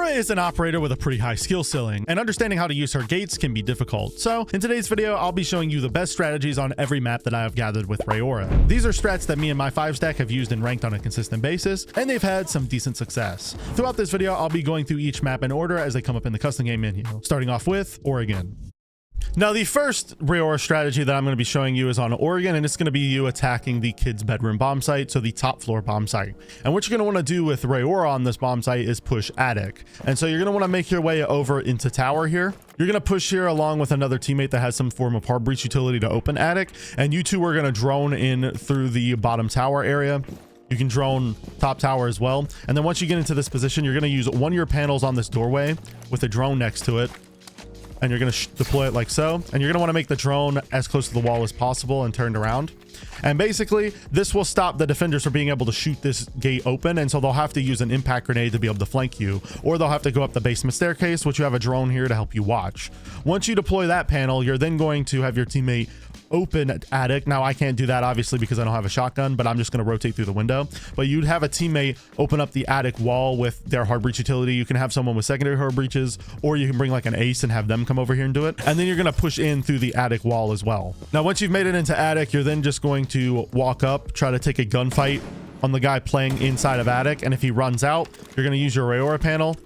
Rauora is an operator with a pretty high skill ceiling, and understanding how to use her gates can be difficult. So in today's video, I'll be showing you the best strategies on every map that I have gathered with Rauora. These are strats that me and my 5-stack have used and ranked on a consistent basis, and they've had some decent success. Throughout this video, I'll be going through each map in order as they come up in the custom game menu, starting off with Oregon. Now, the first Rauora strategy that I'm going to be showing you is on Oregon, and it's going to be you attacking the kids' bedroom bomb site, so the top floor bomb site. And what you're going to want to do with Rauora on this bomb site is push attic. And so you're going to want to make your way over into tower here. You're going to push here along with another teammate that has some form of hard breach utility to open attic, and you two are going to drone in through the bottom tower area. You can drone top tower as well. And then once you get into this position, you're going to use one of your panels on this doorway with a drone next to it. And you're going to deploy it like so. And you're going to want to make the drone as close to the wall as possible and turned around. And basically, this will stop the defenders from being able to shoot this gate open. And so they'll have to use an impact grenade to be able to flank you. Or they'll have to go up the basement staircase, which you have a drone here to help you watch. Once you deploy that panel, you're then going to have your teammate open attic. Now I can't do that obviously because I don't have a shotgun, but I'm just going to rotate through the window. But you'd have a teammate open up the attic wall with their hard breach utility. You can have someone with secondary hard breaches, or you can bring like an ace and have them come over here and do it. And then you're going to push in through the attic wall as well. Now once you've made it into attic, you're then just going to walk up, try to take a gunfight on the guy playing inside of attic. And if he runs out, you're going to use your Rauora panel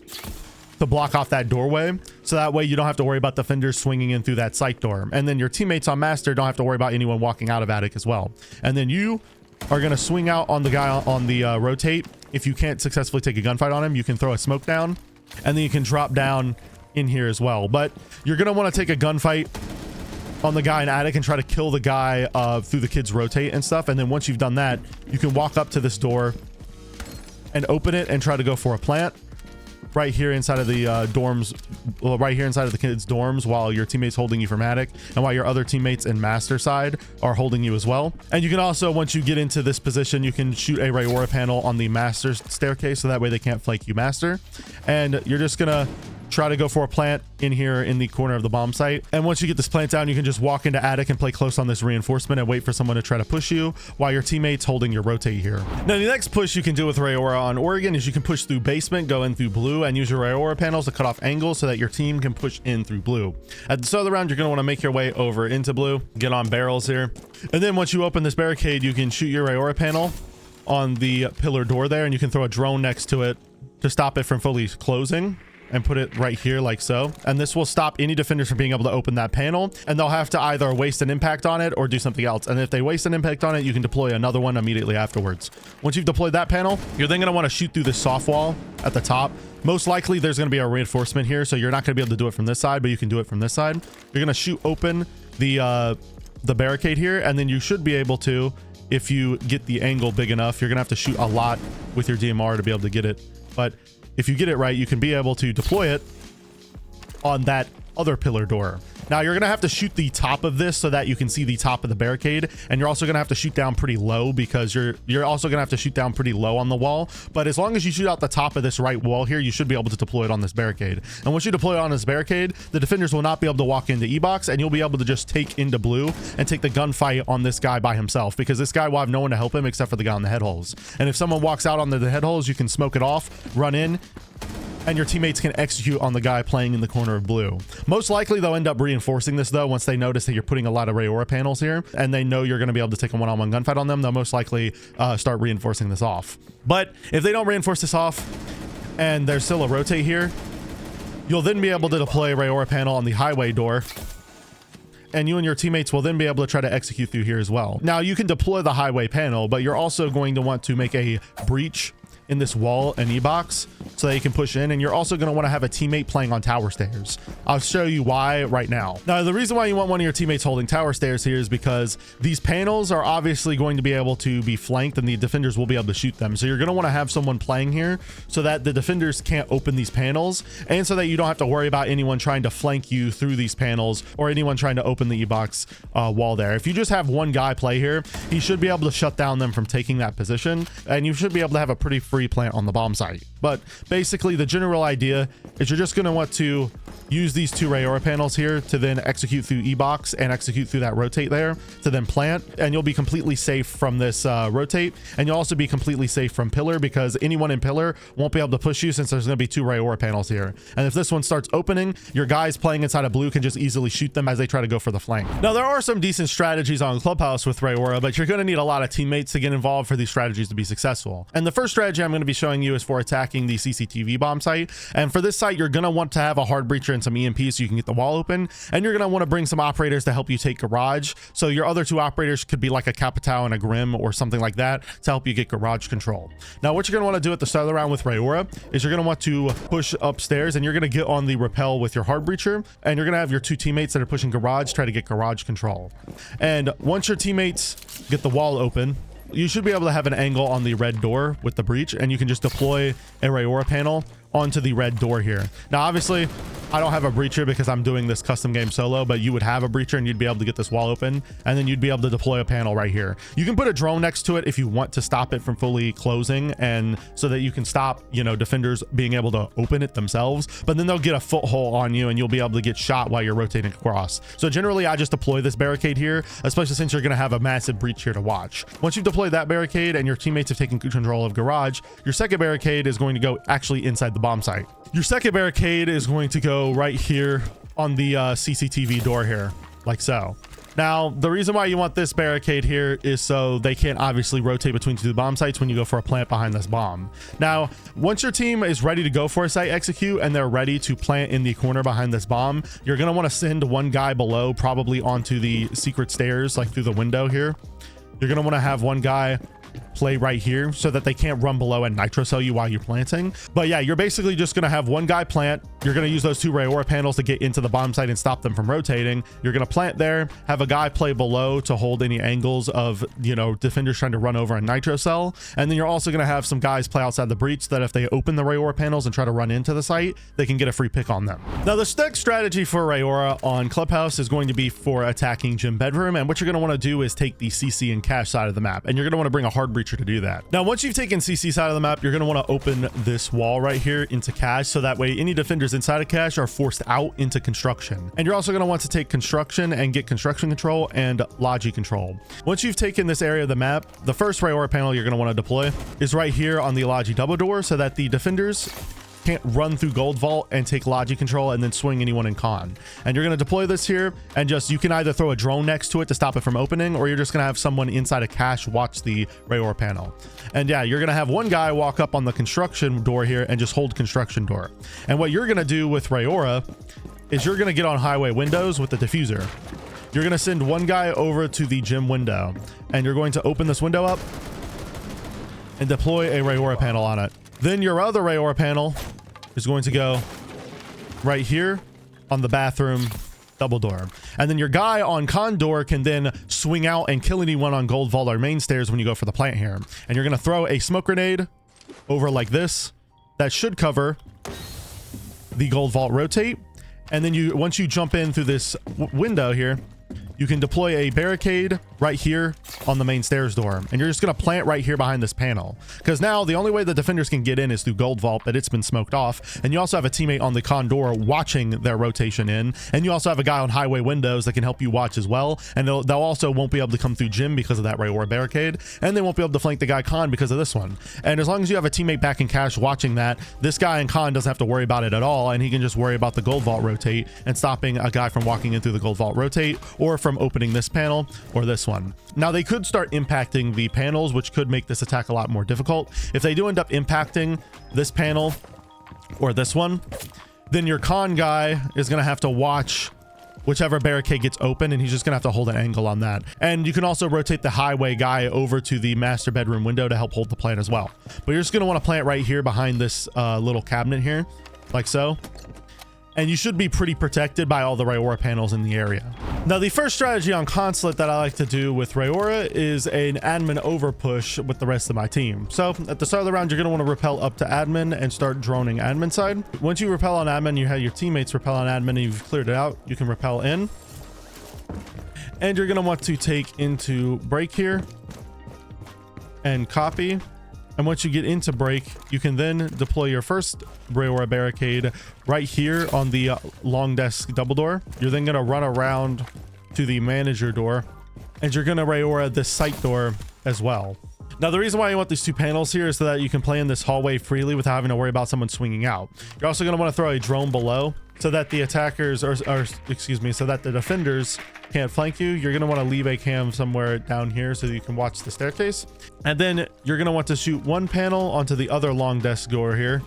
to block off that doorway, so that way you don't have to worry about defenders swinging in through that site door. And then your teammates on master don't have to worry about anyone walking out of attic as well. And then you are going to swing out on the guy on the rotate. If you can't successfully take a gunfight on him, you can throw a smoke down, and then you can drop down in here as well. But you're going to want to take a gunfight on the guy in attic and try to kill the guy through the kids rotate and stuff. And then once you've done that, you can walk up to this door and open it and try to go for a plant right here inside of the dorms, well, right here inside of the kids' dorms, while your teammates holding you from attic, and while your other teammates in master side are holding you as well. And you can also, once you get into this position, you can shoot a Rauora panel on the master staircase, so that way they can't flank you master. And you're just gonna try to go for a plant in here in the corner of the bomb site. And once you get this plant down, you can just walk into attic and play close on this reinforcement and wait for someone to try to push you while your teammate's holding your rotate here. Now the next push you can do with Rauora on Oregon is you can push through basement, go in through blue, and use your Rauora panels to cut off angles so that your team can push in through blue. At the start of the round, you're going to want to make your way over into blue, get on barrels here. And then once you open this barricade, you can shoot your Rauora panel on the pillar door there, and you can throw a drone next to it to stop it from fully closing, and put it right here like so. And this will stop any defenders from being able to open that panel, and they'll have to either waste an impact on it or do something else. And if they waste an impact on it, you can deploy another one immediately afterwards. Once you've deployed that panel, you're then going to want to shoot through this soft wall at the top. Most likely there's going to be a reinforcement here, so you're not going to be able to do it from this side, but you can do it from this side. You're going to shoot open the barricade here, and then you should be able to, if you get the angle big enough, you're going to have to shoot a lot with your DMR to be able to get it. But if you get it right, you can be able to deploy it on that other pillar door. Now you're gonna have to shoot the top of this so that you can see the top of the barricade, and you're also gonna have to shoot down pretty low because you're also gonna have to shoot down pretty low on the wall. But as long as you shoot out the top of this right wall here, you should be able to deploy it on this barricade. And once you deploy it on this barricade, the defenders will not be able to walk into E-box, and you'll be able to just take into blue and take the gunfight on this guy by himself, because this guy will have no one to help him except for the guy on the head holes. And if someone walks out on the head holes, you can smoke it off, run in, and your teammates can execute on the guy playing in the corner of blue. Most likely they'll end up reinforcing this though. Once they notice that you're putting a lot of Rauora panels here and they know you're going to be able to take a one-on-one gunfight on them, they'll most likely start reinforcing this off. But if they don't reinforce this off and there's still a rotate here, you'll then be able to deploy a Rauora panel on the highway door, and you and your teammates will then be able to try to execute through here as well. Now you can deploy the highway panel, but you're also going to want to make a breach in this wall and E-box so that you can push in, and you're also going to want to have a teammate playing on tower stairs. I'll show you why right now. Now the reason why you want one of your teammates holding tower stairs here is because these panels are obviously going to be able to be flanked and the defenders will be able to shoot them. So you're going to want to have someone playing here so that the defenders can't open these panels, and so that you don't have to worry about anyone trying to flank you through these panels or anyone trying to open the E-box wall there. If you just have one guy play here, he should be able to shut down them from taking that position, and you should be able to have a pretty free plant on the bomb site. But basically the general idea is you're just going to want to use these two Rauora panels here to then execute through E-box and execute through that rotate there to then plant, and you'll be completely safe from this rotate, and you'll also be completely safe from pillar because anyone in pillar won't be able to push you since there's going to be two Rauora panels here. And if this one starts opening, your guys playing inside of blue can just easily shoot them as they try to go for the flank. Now, there are some decent strategies on Clubhouse with Rauora, but you're going to need a lot of teammates to get involved for these strategies to be successful. And the first strategy I'm going to be showing you is for attacking the CCTV bomb site. And for this site, you're going to want to have a hard breacher and some EMP so you can get the wall open. And you're going to want to bring some operators to help you take garage. So your other two operators could be like a Capitao and a Grim or something like that to help you get garage control. Now, what you're going to want to do at the start of the round with Rauora is you're going to want to push upstairs, and you're going to get on the rappel with your hard breacher, and you're going to have your two teammates that are pushing garage try to get garage control. And once your teammates get the wall open, you should be able to have an angle on the red door with the breach, and you can just deploy a Rauora panel onto the red door here. Now, obviously, I don't have a breacher because I'm doing this custom game solo, but you would have a breacher and you'd be able to get this wall open, and then you'd be able to deploy a panel right here. You can put a drone next to it if you want to stop it from fully closing, and so that you can stop, you know, defenders being able to open it themselves, but then they'll get a foothold on you and you'll be able to get shot while you're rotating across. So generally, I just deploy this barricade here, especially since you're going to have a massive breach here to watch. Once you've deployed that barricade and your teammates have taken control of garage, your second barricade is going to go actually inside the bomb site. Your second barricade is going to go right here on the CCTV door here, like so. Now, the reason why you want this barricade here is so they can't obviously rotate between two bomb sites when you go for a plant behind this bomb. Now, once your team is ready to go for a site execute and they're ready to plant in the corner behind this bomb, you're going to want to send one guy below, probably onto the secret stairs, like through the window here. You're going to want to have one guy play right here so that they can't run below and nitro cell you while you're planting. But yeah, you're basically just going to have one guy plant. You're going to use those two Rauora panels to get into the bomb site and stop them from rotating. You're going to plant there, have a guy play below to hold any angles of, you know, defenders trying to run over and nitro cell. And then you're also going to have some guys play outside the breach that if they open the Rauora panels and try to run into the site, they can get a free pick on them. Now, the next strategy for Rauora on Clubhouse is going to be for attacking gym bedroom. And what you're going to want to do is take the CC and cache side of the map. And you're going to want to bring a hard breacher to do that. Now, once you've taken CC side of the map, you're going to want to open this wall right here into cache, so that way any defenders inside of cache are forced out into construction. And you're also going to want to take construction and get construction control and logi control. Once you've taken this area of the map, the first Rauora panel you're going to want to deploy is right here on the logi double door, so that the defenders can't run through gold vault and take logi control and then swing anyone in con. And you're going to deploy this here, and just, you can either throw a drone next to it to stop it from opening, or you're just going to have someone inside a cache watch the Rauora panel. And yeah, you're going to have one guy walk up on the construction door here and just hold construction door. And what you're going to do with Rauora is you're going to get on highway windows with the diffuser. You're going to send one guy over to the gym window, and you're going to open this window up and deploy a Rauora panel on it. Then your other Rauora panel is going to go right here on the bathroom double door. And then your guy on con door can then swing out and kill anyone on gold vault or main stairs when you go for the plant here. And you're going to throw a smoke grenade over like this. That should cover the gold vault rotate. And then you, once you jump in through this window here, you can deploy a barricade right here on the main stairs door, and you're just going to plant right here behind this panel, because now the only way the defenders can get in is through gold vault, but it's been smoked off. And you also have a teammate on the con door watching their rotation in, and you also have a guy on highway windows that can help you watch as well. And they'll also won't be able to come through gym because of that Rauora barricade, and they won't be able to flank the guy con because of this one. And as long as you have a teammate back in cache watching that, this guy in con doesn't have to worry about it at all, and he can just worry about the gold vault rotate and stopping a guy from walking in through the gold vault rotate, or from opening this panel or this one. Now, they could start impacting the panels, which could make this attack a lot more difficult. If they do end up impacting this panel or this one, then your con guy is going to have to watch whichever barricade gets open, and he's just gonna have to hold an angle on that. And you can also rotate the highway guy over to the master bedroom window to help hold the plant as well. But you're just gonna want to plant right here behind this little cabinet here, like so. And you should be pretty protected by all the Rauora panels in the area. Now, the first strategy on Consulate that I like to do with Rauora is an admin over push with the rest of my team. So at the start of the round, you're going to want to rappel up to admin and start droning admin side. Once you rappel on admin, you have your teammates rappel on admin and you've cleared it out, you can rappel in. And you're going to want to take into break here and copy And once you get into break, you can then deploy your first Rauora barricade right here on the long desk double door. You're then going to run around to the manager door, and you're going to Rauora this site door as well. Now, the reason why you want these two panels here is so that you can play in this hallway freely without having to worry about someone swinging out. You're also going to want to throw a drone below so that the attackers so that the defenders can't flank you. You're going to want to leave a cam somewhere down here so that you can watch the staircase. And then you're going to want to shoot one panel onto the other long desk door here.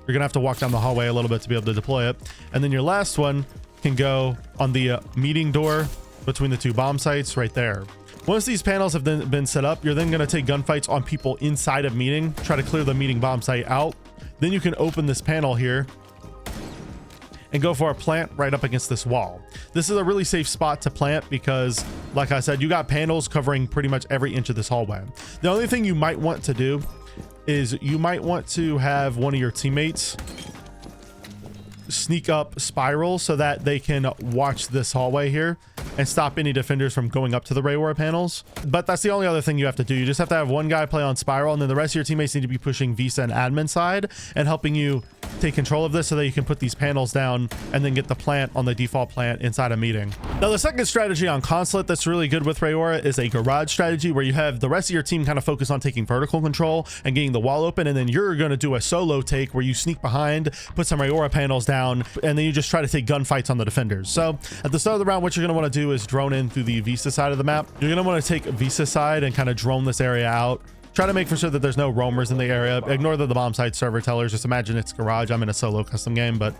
You're going to have to walk down the hallway a little bit to be able to deploy it. And then your last one can go on the meeting door between the two bomb sites right there. Once these panels have then been set up, you're then going to take gunfights on people inside of meeting, try to clear the meeting bomb site out. Then you can open this panel here and go for a plant right up against this wall. This is a really safe spot to plant because, like I said, you got panels covering pretty much every inch of this hallway. The only thing you might want to do is you might want to have one of your teammates sneak up spiral so that they can watch this hallway here and stop any defenders from going up to the Rauora panels. But that's the only other thing you have to do. You just have to have one guy play on spiral, and then the rest of your teammates need to be pushing Visa and admin side and helping you take control of this so that you can put these panels down and then get the plant on the default plant inside a meeting. Now, the second strategy on Consulate that's really good with Rauora is a garage strategy where you have the rest of your team kind of focus on taking vertical control and getting the wall open, and then you're going to do a solo take where you sneak behind, put some Rauora panels down, and then you just try to take gunfights on the defenders. So at the start of the round, what you're going to want to do is drone in through the Visa side of the map. You're going to want to take Visa side and kind of drone this area out. Try to make for sure that there's no roamers in the area. Ignore the bomb site server tellers. Just imagine it's garage. I'm in a solo custom game, but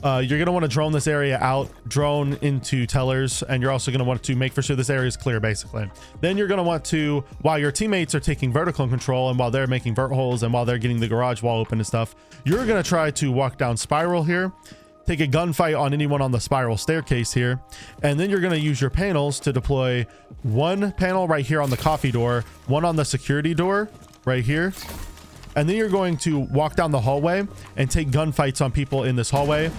you're going to want to drone this area out, drone into tellers, and you're also going to want to make for sure this area is clear, basically. Then you're going to want to, while your teammates are taking vertical control and while they're making vert holes and while they're getting the garage wall open and stuff, you're going to try to walk down spiral here, take a gunfight on anyone on the spiral staircase here, and then you're going to use your panels to deploy one panel right here on the coffee door, one on the security door right here, and then you're going to walk down the hallway and take gunfights on people in this hallway.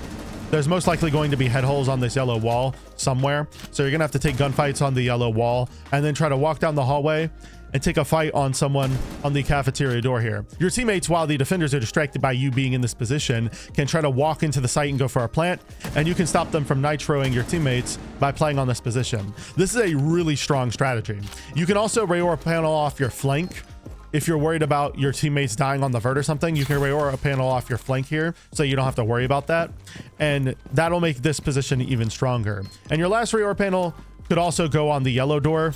There's most likely going to be head holes on this yellow wall somewhere, so you're gonna have to take gunfights on the yellow wall and then try to walk down the hallway and take a fight on someone on the cafeteria door here. Your teammates, while the defenders are distracted by you being in this position, can try to walk into the site and go for a plant, and you can stop them from nitroing your teammates by playing on this position. This is a really strong strategy. You can also Rauora panel off your flank. If you're worried about your teammates dying on the vert or something, you can Rauora panel off your flank here so you don't have to worry about that, and that'll make this position even stronger. And your last Rauora panel could also go on the yellow door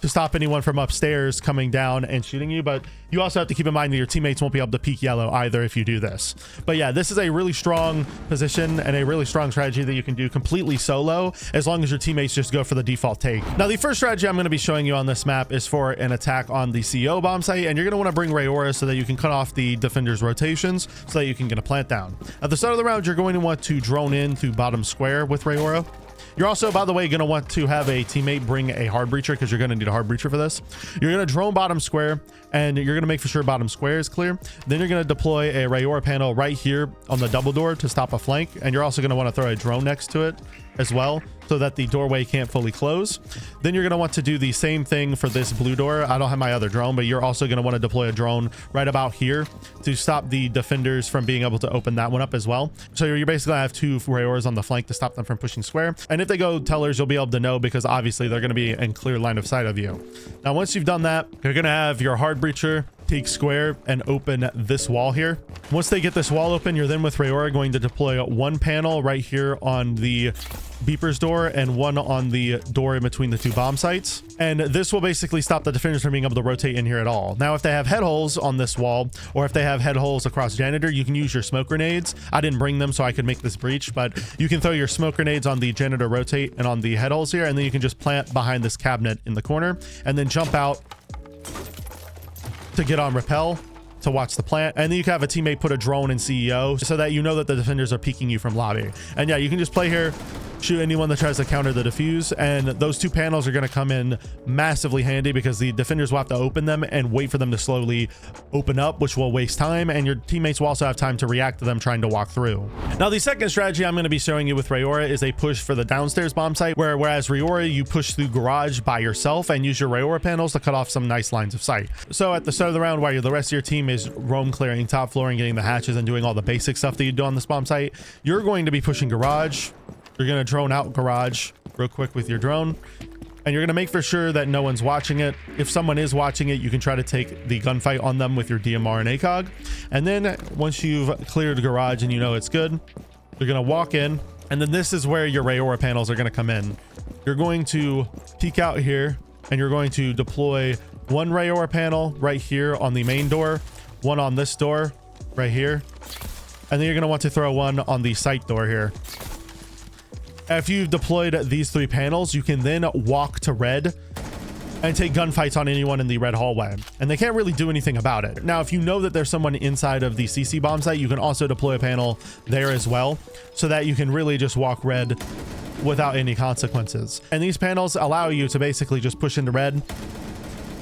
to stop anyone from upstairs coming down and shooting you, but you also have to keep in mind that your teammates won't be able to peek yellow either if you do this. But yeah, this is a really strong position and a really strong strategy that you can do completely solo as long as your teammates just go for the default take. Now, the first strategy I'm going to be showing you on this map is for an attack on the CO bomb site, and you're going to want to bring Rauora so that you can cut off the defenders' rotations so that you can get a plant down. At the start of the round, you're going to want to drone in through bottom square with Rauora. You're also, by the way, going to want to have a teammate bring a hard breacher because you're going to need a hard breacher for this. You're going to drone bottom square, and you're going to make for sure bottom square is clear. Then you're going to deploy a Rauora panel right here on the double door to stop a flank, and you're also going to want to throw a drone next to it as well so that the doorway can't fully close. Then you're going to want to do the same thing for this blue door. I don't have my other drone, but you're also going to want to deploy a drone right about here to stop the defenders from being able to open that one up as well. So you're basically going to have two Rauoras on the flank to stop them from pushing square. And if they go tellers, you'll be able to know because obviously they're going to be in clear line of sight of you. Now, once you've done that, you're going to have your hard breacher take square and open this wall here. Once they get this wall open, you're then with Rauora going to deploy one panel right here on the beepers door and one on the door in between the two bomb sites, and this will basically stop the defenders from being able to rotate in here at all. Now, if they have head holes on this wall or if they have head holes across janitor, you can use your smoke grenades. I didn't bring them so I could make this breach, but you can throw your smoke grenades on the janitor rotate and on the head holes here, and then you can just plant behind this cabinet in the corner and then jump out to get on rappel to watch the plant, and then you can have a teammate put a drone in CEO so that you know that the defenders are peeking you from lobby. And yeah, you can just play here, shoot anyone that tries to counter the defuse. And those two panels are going to come in massively handy because the defenders will have to open them and wait for them to slowly open up, which will waste time, and your teammates will also have time to react to them trying to walk through. Now, the second strategy I'm going to be showing you with Rauora is a push for the downstairs bomb site, whereas Rauora, you push through garage by yourself and use your Rauora panels to cut off some nice lines of sight. So at the start of the round, while the rest of your team is roam clearing top floor and getting the hatches and doing all the basic stuff that you do on this bomb site, you're going to be pushing garage. You're going to drone out garage real quick with your drone, and you're going to make for sure that no one's watching it. If someone is watching it, you can try to take the gunfight on them with your DMR and ACOG. And then once you've cleared garage and you know it's good, you're going to walk in, and then this is where your Rauora panels are going to come in. You're going to peek out here, and you're going to deploy one Rauora panel right here on the main door, one on this door right here, and then you're going to want to throw one on the site door here. After you've deployed these three panels, you can then walk to red and take gunfights on anyone in the red hallway, and they can't really do anything about it. Now, if you know that there's someone inside of the CC bomb site, you can also deploy a panel there as well, so that you can really just walk red without any consequences. And these panels allow you to basically just push into red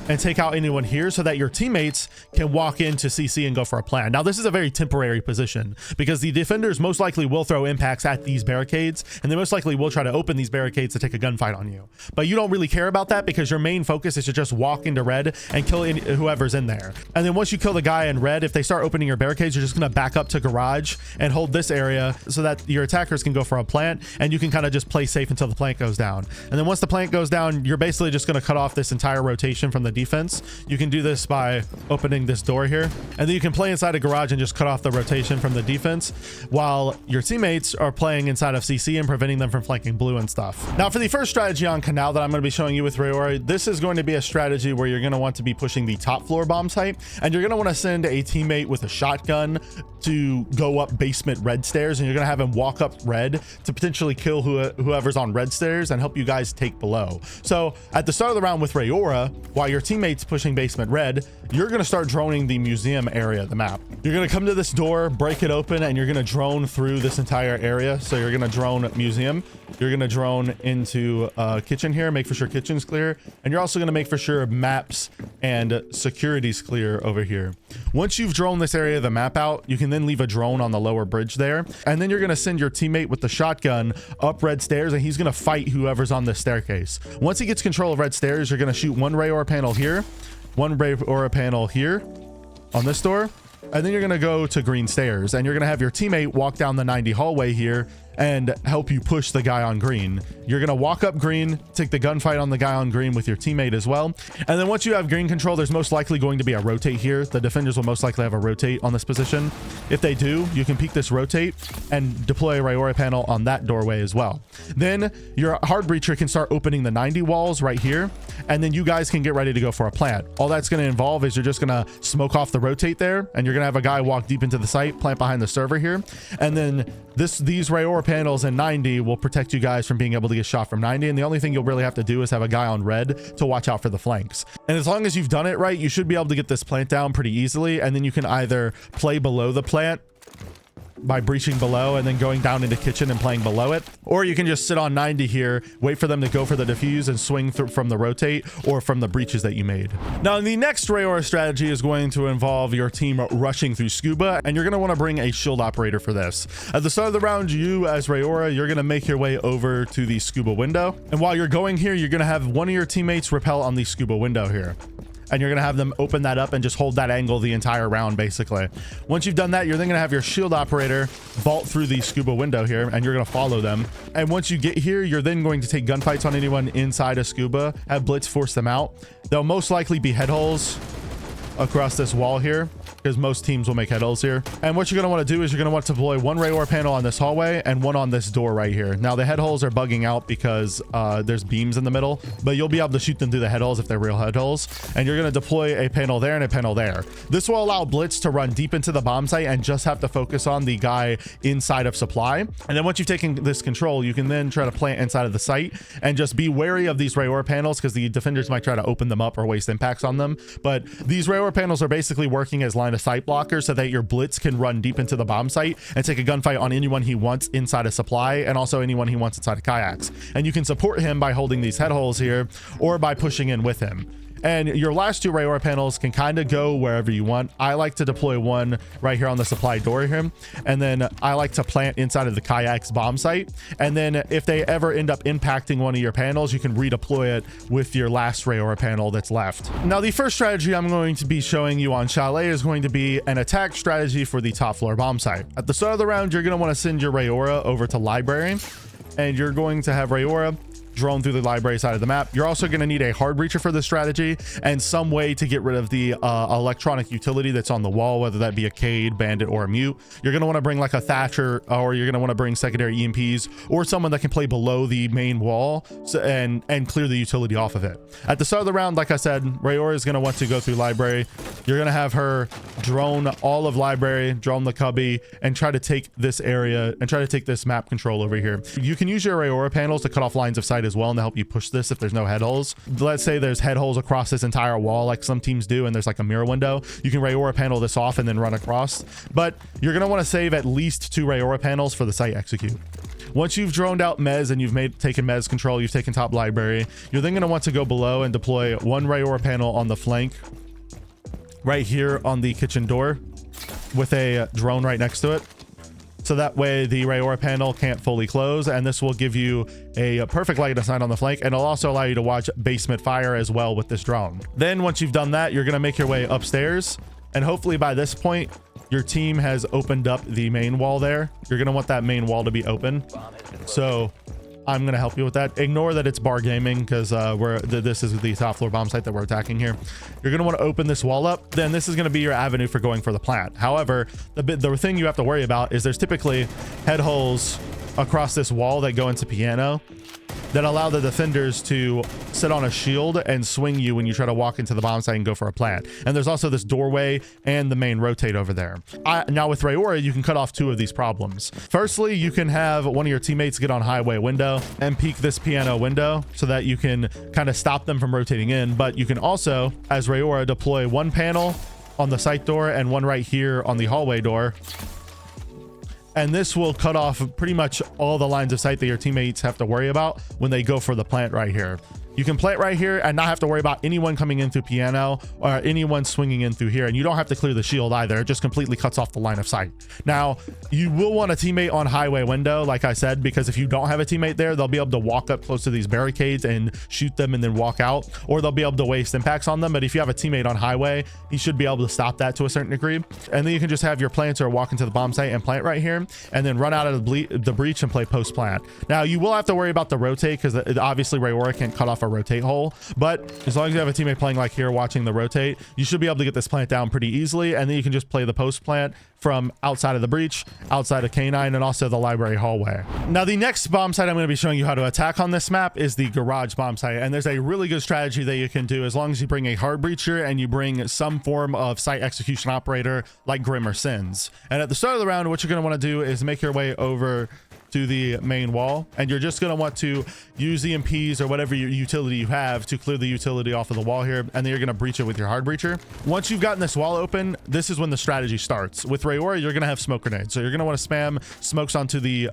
and take out anyone here so that your teammates can walk into CC and go for a plan. Now, this is a very temporary position because the defenders most likely will throw impacts at these barricades, and they most likely will try to open these barricades to take a gunfight on you. But you don't really care about that because your main focus is to just walk into red and kill whoever's in there. And then once you kill the guy in red, if they start opening your barricades, you're just going to back up to garage and hold this area so that your attackers can go for a plant, and you can kind of just play safe until the plant goes down. And then once the plant goes down, you're basically just going to cut off this entire rotation from the defense. You can do this by opening this door here, and then you can play inside a garage and just cut off the rotation from the defense while your teammates are playing inside of CC and preventing them from flanking blue and stuff. Now, for the first strategy on Kanal that I'm going to be showing you with Rauora, this is going to be a strategy where you're going to want to be pushing the top floor bomb site, and you're going to want to send a teammate with a shotgun to go up basement red stairs, and you're going to have him walk up red to potentially kill whoever's on red stairs and help you guys take below. So at the start of the round with Rauora, while your teammates pushing basement red, you're going to start droning the museum area of the map. You're going to come to this door, break it open, and you're going to drone through this entire area. So you're going to drone museum, you're going to drone into kitchen here, make for sure kitchen's clear, and you're also going to make for sure maps and security's clear over here. Once you've droned this area of the map out, you can then leave a drone on the lower bridge there, and then you're going to send your teammate with the shotgun up red stairs, and he's going to fight whoever's on this staircase. Once he gets control of red stairs, you're going to shoot one Rauora panel here, one Rauora panel here on this door, and then you're going to go to green stairs, and you're going to have your teammate walk down the 90 hallway here and help you push the guy on green. You're going to walk up green, take the gunfight on the guy on green with your teammate as well. And then once you have green control, there's most likely going to be a rotate here. The defenders will most likely have a rotate on this position. If they do, you can peek this rotate and deploy a Rauora panel on that doorway as well. Then your hard breacher can start opening the 90 walls right here, and then you guys can get ready to go for a plant. All that's going to involve is you're just going to smoke off the rotate there, and you're going to have a guy walk deep into the site, plant behind the server here, and then these Rauora panels in 90 will protect you guys from being able to get shot from 90, and the only thing you'll really have to do is have a guy on red to watch out for the flanks. And as long as you've done it right, you should be able to get this plant down pretty easily, and then you can either play below the plant by breaching below and then going down into kitchen and playing below it, or you can just sit on 90 here, wait for them to go for the defuse and swing through from the rotate or from the breaches that you made. Now, the next Rauora strategy is going to involve your team rushing through scuba, and you're going to want to bring a shield operator for this. At the start of the round, you as Rauora, you're going to make your way over to the scuba window, and while you're going here, you're going to have one of your teammates rappel on the scuba window here, and you're going to have them open that up and just hold that angle the entire round, basically. Once you've done that, you're then going to have your shield operator vault through the scuba window here, and you're going to follow them. And once you get here, you're then going to take gunfights on anyone inside a scuba, have blitz force them out. There'll most likely be head holes across this wall here, because most teams will make head holes here. And what you're going to want to do is you're going to want to deploy one Rauora panel on this hallway and one on this door right here. Now, the head holes are bugging out because there's beams in the middle, but you'll be able to shoot them through the head holes if they're real head holes. And you're going to deploy a panel there and a panel there. This will allow blitz to run deep into the bomb site and just have to focus on the guy inside of supply. And then once you've taken this control, you can then try to plant inside of the site and just be wary of these Rauora panels because the defenders might try to open them up or waste impacts on them. But these Rauora panels are basically working as line line of sight blocker so that your blitz can run deep into the bomb site and take a gunfight on anyone he wants inside a supply and also anyone he wants inside of kayaks. And you can support him by holding these head holes here or by pushing in with him. And your last two Rauora panels can kind of go wherever you want. I like to deploy one right here on the supply door here. And then I like to plant inside of the kayaks bomb site. And then if they ever end up impacting one of your panels, you can redeploy it with your last Rauora panel that's left. Now, the first strategy I'm going to be showing you on Chalet is going to be an attack strategy for the top floor bomb site. At the start of the round, you're going to want to send your Rauora over to library, and you're going to have Rauora drone through the library side of the map. You're also going to need a hard breacher for this strategy and some way to get rid of the electronic utility that's on the wall, whether that be a Cade, Bandit, or a Mute. You're going to want to bring like a Thatcher, or you're going to want to bring secondary EMPs or someone that can play below the main wall and clear the utility off of it. At the start of the round, like I said, Rauora is going to want to go through library. You're going to have her drone all of library, drone the cubby, and try to take this area and try to take this map control over here. You can use your Rauora panels to cut off lines of sight as well and to help you push this if there's no head holes. Let's say there's head holes across this entire wall like some teams do, and there's like a mirror window. You can Rauora panel this off and then run across, but you're going to want to save at least 2 Rauora panels for the site execute. Once you've droned out Mez and you've taken Mez control, you've taken top library, you're then going to want to go below and deploy 1 Rauora panel on the flank right here on the kitchen door with a drone right next to it. So that way the Rauora panel can't fully close, and this will give you a perfect light of sight on the flank, and it'll also allow you to watch basement fire as well with this drone. Then once you've done that, you're going to make your way upstairs, and hopefully by this point your team has opened up the main wall there. You're going to want that main wall to be open, so I'm going to help you with that. Ignore that it's bar gaming because this is the top floor bomb site that we're attacking here. You're going to want to open this wall up. Then this is going to be your avenue for going for the plant. However, the thing you have to worry about is there's typically head holes across this wall that go into piano that allow the defenders to sit on a shield and swing you when you try to walk into the bomb site and go for a plant. And there's also this doorway and the main rotate over there. Now with Rauora, you can cut off 2 of these problems. Firstly, you can have one of your teammates get on highway window and peek this piano window so that you can kind of stop them from rotating in. But you can also, as Rauora, deploy 1 panel on the site door and 1 right here on the hallway door. And this will cut off pretty much all the lines of sight that your teammates have to worry about when they go for the plant right here. You can plant right here and not have to worry about anyone coming in through piano or anyone swinging in through here. And you don't have to clear the shield either. It just completely cuts off the line of sight. Now, you will want a teammate on highway window, like I said, because if you don't have a teammate there, they'll be able to walk up close to these barricades and shoot them and then walk out, or they'll be able to waste impacts on them. But if you have a teammate on highway, he should be able to stop that to a certain degree. And then you can just have your planter walk into the bomb site and plant right here, and then run out of the breach and play post plant. Now, you will have to worry about the rotate because obviously Rauora can't cut off a rotate hole, but as long as you have a teammate playing like here watching the rotate, you should be able to get this plant down pretty easily, and then you can just play the post plant from outside of the breach, outside of K9, and also the library hallway. Now, the next bomb site I'm going to be showing you how to attack on this map is the garage bomb site, and there's a really good strategy that you can do as long as you bring a hard breacher and you bring some form of site execution operator like Grim or Sins. And at the start of the round, what you're going to want to do is make your way over to the main wall, and you're just going to want to use EMPs or whatever your utility you have to clear the utility off of the wall here, and then you're going to breach it with your hard breacher. Once you've gotten this wall open, this is when the strategy starts. With Rauora, you're going to have smoke grenades, so you're going to want to spam smokes onto the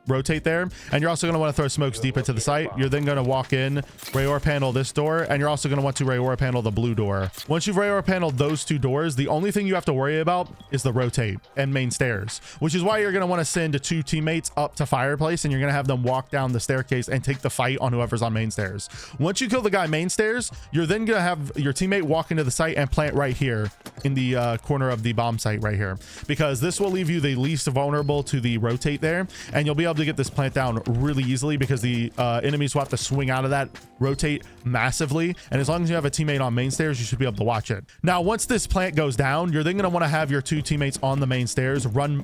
rotate there, and you're also going to want to throw smokes deep into the site. You're then going to walk in, Rauora panel this door, and you're also going to want to Rauora panel the blue door. Once you've Rauora paneled those 2 doors, the only thing you have to worry about is the rotate and main stairs, which is why you're going to want to send 2 teammates up to fireplace, and you're going to have them walk down the staircase and take the fight on whoever's on main stairs. Once you kill the guy main stairs, you're then going to have your teammate walk into the site and plant right here in the corner of the bomb site right here, because this will leave you the least vulnerable to the rotate there, and you'll be able to get this plant down really easily because the enemies will have to swing out of that rotate massively, and as long as you have a teammate on main stairs, you should be able to watch it. Now, once this plant goes down, you're then going to want to have your 2 teammates on the main stairs run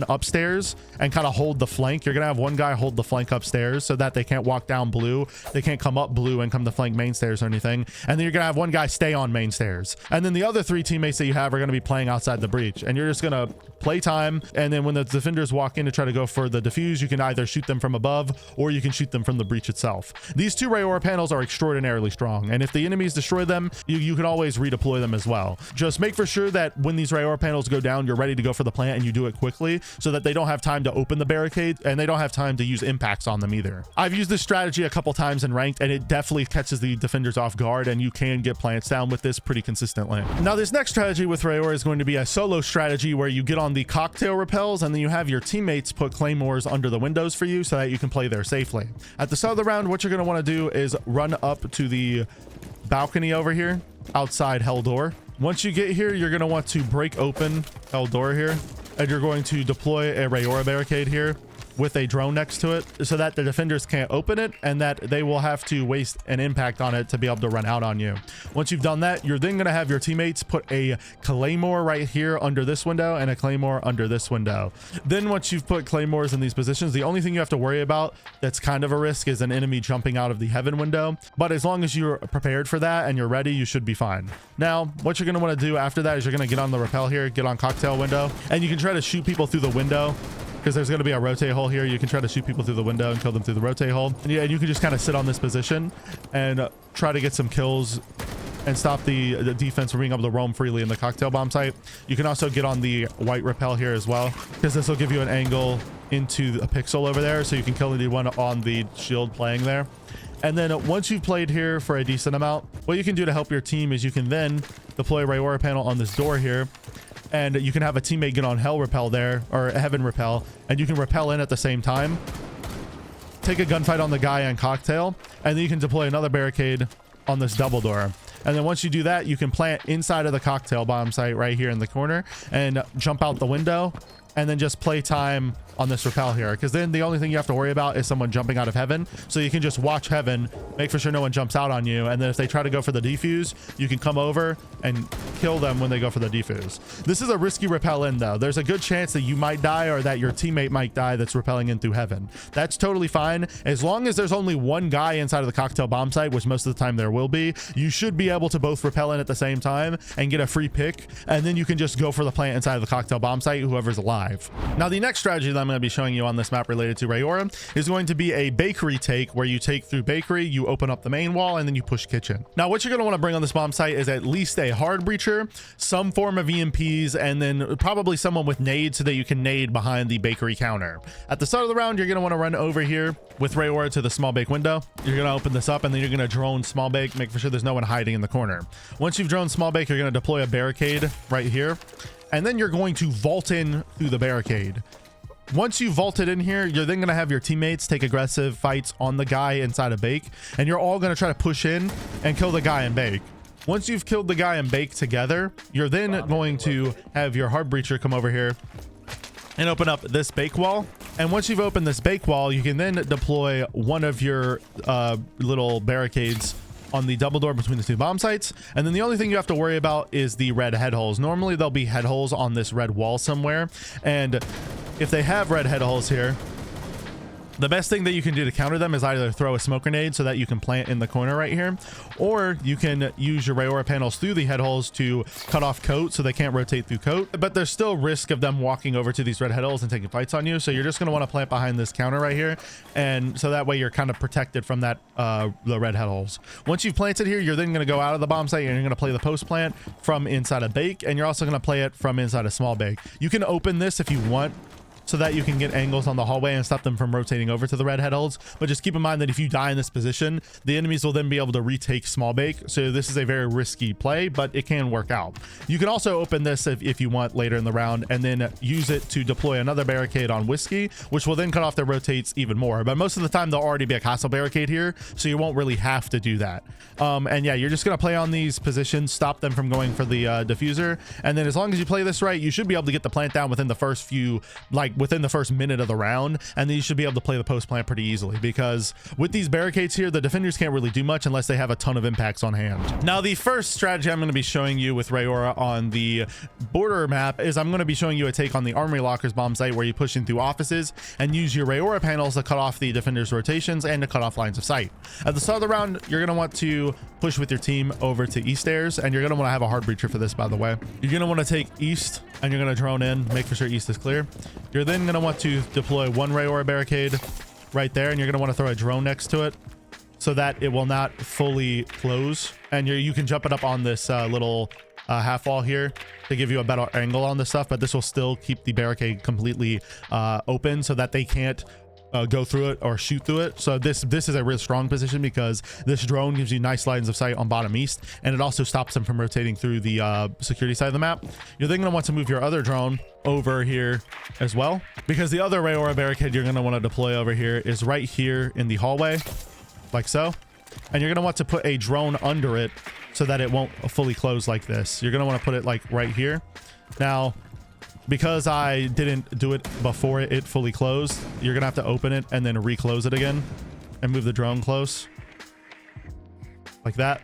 upstairs and kind of hold the flank. You're going to have one guy hold the flank upstairs so that they can't walk down blue, they can't come up blue and come to flank main stairs or anything, and then you're going to have one guy stay on main stairs, and then the other 3 teammates that you have are going to be playing outside the breach, and you're just going to play time, and then when the defenders walk in to try to go for the defuse, you can either shoot them from above or you can shoot them from the breach itself. These two Rauora panels are extraordinarily strong, and if the enemies destroy them, you can always redeploy them as well. Just make for sure that when these Rauora panels go down, you're ready to go for the plant and you do it quickly so that they don't have time to open the barricade and they don't have time to use impacts on them either. I've used this strategy a couple times in ranked and it definitely catches the defenders off guard, and you can get plants down with this pretty consistently. Now this next strategy with Rauora is going to be a solo strategy where you get on the cocktail repels and then you have your teammates put claymores under the windows for you so that you can play there safely. At the start of the round, what you're going to want to do is run up to the balcony over here outside hell door. Once you get here, you're going to want to break open hell door here, and you're going to deploy a Rauora barricade here with a drone next to it so that the defenders can't open it and that they will have to waste an impact on it to be able to run out on you. Once you've done that, you're then going to have your teammates put a claymore right here under this window and a claymore under this window. Then once you've put claymores in these positions, the only thing you have to worry about that's kind of a risk is an enemy jumping out of the heaven window. But as long as you're prepared for that and you're ready, you should be fine. Now, what you're going to want to do after that is you're going to get on the rappel here, get on cocktail window, and you can try to shoot people through the window, because there's going to be a rotate hole here. You can try to shoot people through the window and kill them through the rotate hole. And yeah, you can just kind of sit on this position and try to get some kills and stop the defense from being able to roam freely in the cocktail bomb site. You can also get on the white rappel here as well, because this will give you an angle into a pixel over there, so you can kill anyone on the shield playing there. And then once you've played here for a decent amount, what you can do to help your team is you can then deploy a Rauora panel on this door here, and you can have a teammate get on hell rappel there, or heaven rappel, and you can rappel in at the same time, take a gunfight on the guy on cocktail, and then you can deploy another barricade on this double door. And then once you do that, you can plant inside of the cocktail bomb site right here in the corner and jump out the window, and then just play time on this rappel here, because then the only thing you have to worry about is someone jumping out of heaven. So you can just watch heaven, make for sure no one jumps out on you, and then if they try to go for the defuse, you can come over and kill them when they go for the defuse. This is a risky rappel in though. There's a good chance that you might die or that your teammate might die that's rappelling in through heaven. That's totally fine. As long as there's only one guy inside of the cocktail bomb site, which most of the time there will be, you should be able to both rappel in at the same time and get a free pick, and then you can just go for the plant inside of the cocktail bomb site, whoever's alive. Now the next strategy that I'm going to be showing you on this map related to Rauora is going to be a bakery take, where you take through bakery, you open up the main wall, and then you push kitchen. Now what you're going to want to bring on this bomb site is at least a hard breacher, some form of EMPs, and then probably someone with nades so that you can nade behind the bakery counter. At the start of the round, you're going to want to run over here with Rauora to the small bake window. You're going to open this up, and then you're going to drone small bake, make for sure there's no one hiding in the corner. Once you've droned small bake, you're going to deploy a barricade right here, and then you're going to vault in through the barricade. Once you vaulted in here, you're then going to have your teammates take aggressive fights on the guy inside of bake, and you're all going to try to push in and kill the guy in bake. Once you've killed the guy in bake together, you're then going to have your hard breacher come over here and open up this bake wall. And once you've opened this bake wall, you can then deploy one of your little barricades on the double door between the two bomb sites. And then the only thing you have to worry about is the red head holes. Normally there'll be head holes on this red wall somewhere, and if they have red head holes here, the best thing that you can do to counter them is either throw a smoke grenade so that you can plant in the corner right here, or you can use your Rauora panels through the head holes to cut off coat so they can't rotate through coat. But there's still risk of them walking over to these red head holes and taking fights on you. So you're just going to want to plant behind this counter right here, and so that way you're kind of protected from that the red head holes. Once you've planted here, you're then going to go out of the bomb site and you're going to play the post plant from inside a bake, and you're also going to play it from inside a small bake. You can open this if you want, so that you can get angles on the hallway and stop them from rotating over to the red head holes. But just keep in mind that if you die in this position, the enemies will then be able to retake small bake. So this is a very risky play, but it can work out. You can also open this if you want later in the round, and then use it to deploy another barricade on Whiskey, which will then cut off their rotates even more. But most of the time there'll already be a castle barricade here, so you won't really have to do that. And yeah, you're just going to play on these positions, stop them from going for the diffuser. And then as long as you play this right, you should be able to get the plant down within the first few like like within the first minute of the round, and then you should be able to play the post plant pretty easily, because with these barricades here, the defenders can't really do much unless they have a ton of impacts on hand. Now, the first strategy I'm going to be showing you with Rauora on the border map is I'm going to be showing you a take on the Armory Lockers bomb site, where you push in through offices and use your Rauora panels to cut off the defenders' rotations and to cut off lines of sight. At the start of the round, you're going to want to push with your team over to east stairs, and you're going to want to have a hard breacher for this, by the way. You're going to want to take east, and you're going to drone in, make for sure east is clear. You're then going to want to deploy one Rauora barricade right there, and you're going to want to throw a drone next to it so that it will not fully close, and you can jump it up on this little half wall here to give you a better angle on this stuff, but this will still keep the barricade completely open so that they can't go through it or shoot through it. So this is a real strong position, because this drone gives you nice lines of sight on bottom east, and it also stops them from rotating through the security side of the map. You're then going to want to move your other drone over here as well, because the other Rauora barricade you're going to want to deploy over here is right here in the hallway, like so, and you're going to want to put a drone under it so that it won't fully close like this. You're going to want to put it like right here. Now, because I didn't do it before it fully closed, you're gonna have to open it and then reclose it again and move the drone close like that,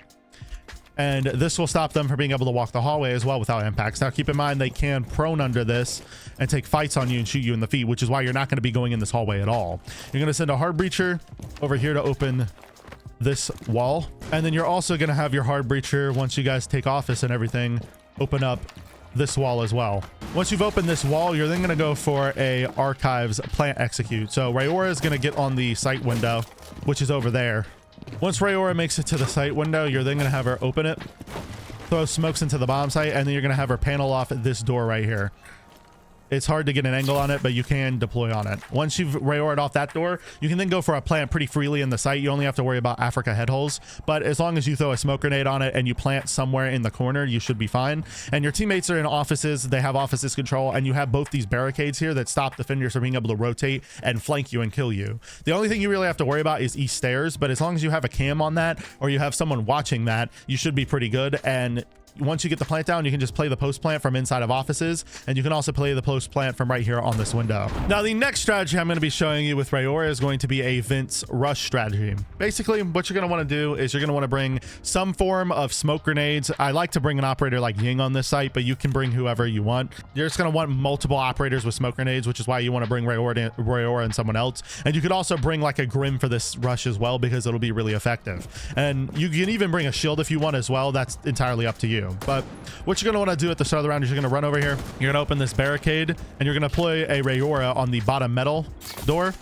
and this will stop them from being able to walk the hallway as well without impacts. Now, keep in mind, they can prone under this and take fights on you and shoot you in the feet, which is why you're not going to be going in this hallway at all. You're going to send a hard breacher over here to open this wall, and then you're also going to have your hard breacher, once you guys take office and everything, open up this wall as well. Once you've opened this wall, you're then going to go for a archives plant execute. So Rauora is going to get on the site window, which is over there. Once Rauora makes it to the site window, you're then going to have her open it, throw smokes into the bomb site, and then you're going to have her panel off at this door right here. It's hard to get an angle on it, but you can deploy on it. Once you've Rauora'd off that door, you can then go for a plant pretty freely in the site. You only have to worry about Africa head holes, but as long as you throw a smoke grenade on it and you plant somewhere in the corner, you should be fine. And your teammates are in offices. They have offices control, and you have both these barricades here that stop defenders from being able to rotate and flank you and kill you. The only thing you really have to worry about is east stairs, but as long as you have a cam on that, or you have someone watching that, you should be pretty good. And once you get the plant down, you can just play the post plant from inside of offices, and you can also play the post plant from right here on this window. Now, the next strategy I'm going to be showing you with Rauora is going to be a Vince rush strategy. Basically, what you're going to want to do is you're going to want to bring some form of smoke grenades. I like to bring an operator like Ying on this site, but you can bring whoever you want. You're just going to want multiple operators with smoke grenades, which is why you want to bring Rauora and someone else. And you could also bring like a Grim for this rush as well, because it'll be really effective. And you can even bring a shield if you want as well. That's entirely up to you. But what you're going to want to do at the start of the round is you're going to run over here. You're going to open this barricade, and you're going to deploy a Rauora on the bottom metal door.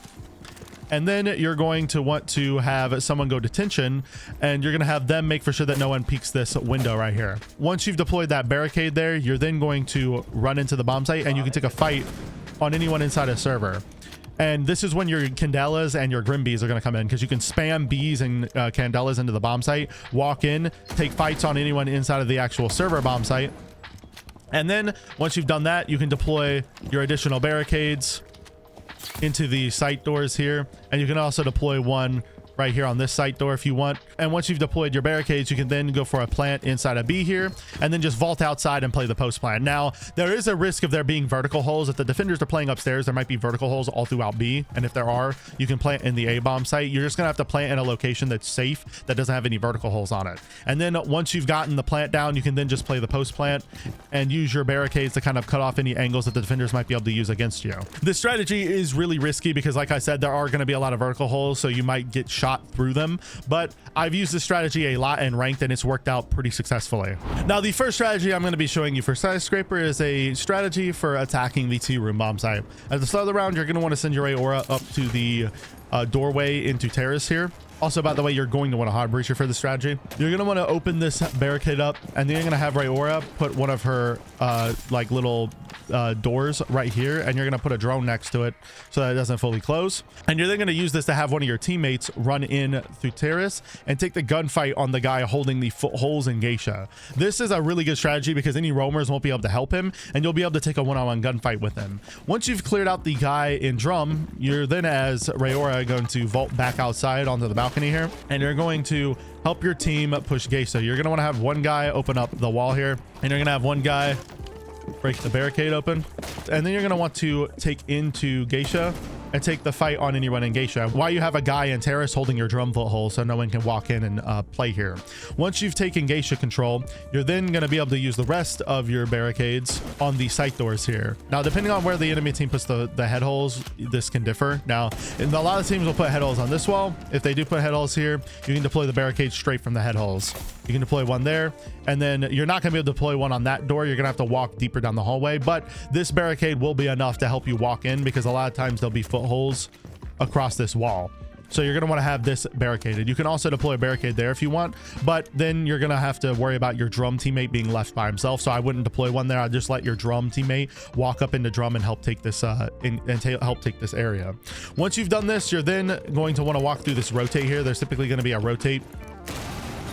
And then you're going to want to have someone go detention, and you're going to have them make for sure that no one peeks this window right here. Once you've deployed that barricade there, you're then going to run into the bomb site, and you can take a fight on anyone inside a server. And this is when your Candelas and your Grim Bees are going to come in, because you can spam bees and Candelas into the bomb site, walk in, take fights on anyone inside of the actual server bomb site. And then once you've done that, you can deploy your additional barricades into the site doors here. And you can also deploy one right here on this site door if you want. And once you've deployed your barricades, you can then go for a plant inside a B here, and then just vault outside and play the post plant. Now, there is a risk of there being vertical holes. If the defenders are playing upstairs, there might be vertical holes all throughout B, and if there are, you can plant in the A bomb site. You're just gonna have to plant in a location that's safe, that doesn't have any vertical holes on it. And then once you've gotten the plant down, you can then just play the post plant and use your barricades to kind of cut off any angles that the defenders might be able to use against you. This strategy is really risky because, like I said, there are going to be a lot of vertical holes, so you might get shot through them, but I've used this strategy a lot in ranked, and it's worked out pretty successfully. Now, the first strategy I'm going to be showing you for Skyscraper is a strategy for attacking the T-room bomb site. At the start of the round, you're going to want to send your Rauora up to the doorway into terrace here. Also, by the way, you're going to want a hard breacher for the strategy. You're going to want to open this barricade up, and then you're going to have Rauora put one of her like little doors right here, and you're going to put a drone next to it so that it doesn't fully close. And you're then going to use this to have one of your teammates run in through terrace and take the gunfight on the guy holding the holes in Geisha. This is a really good strategy because any roamers won't be able to help him, and you'll be able to take a one-on-one gunfight with him. Once you've cleared out the guy in drum, you're then, as Rauora, going to vault back outside onto the balcony here, and you're going to help your team push Geisha. You're going to want to have one guy open up the wall here, and you're going to have one guy break the barricade open, and then you're going to want to take into Geisha and take the fight on anyone in Geisha while you have a guy in terrace holding your drum foothold so no one can walk in and play here. Once you've taken Geisha control, you're then going to be able to use the rest of your barricades on the site doors here. Now, depending on where the enemy team puts the head holes, this can differ. Now, a lot of teams will put head holes on this wall. If they do put head holes here, you can deploy the barricade straight from the head holes. You can deploy one there, and then you're not going to be able to deploy one on that door. You're going to have to walk deeper down the hallway, but this barricade will be enough to help you walk in because a lot of times there'll be footholes across this wall. So you're going to want to have this barricaded. You can also deploy a barricade there if you want, but then you're going to have to worry about your drum teammate being left by himself. So I wouldn't deploy one there. I'd just let your drum teammate walk up into drum and help take this help take this area. Once you've done this, you're then going to want to walk through this rotate here. There's typically going to be a rotate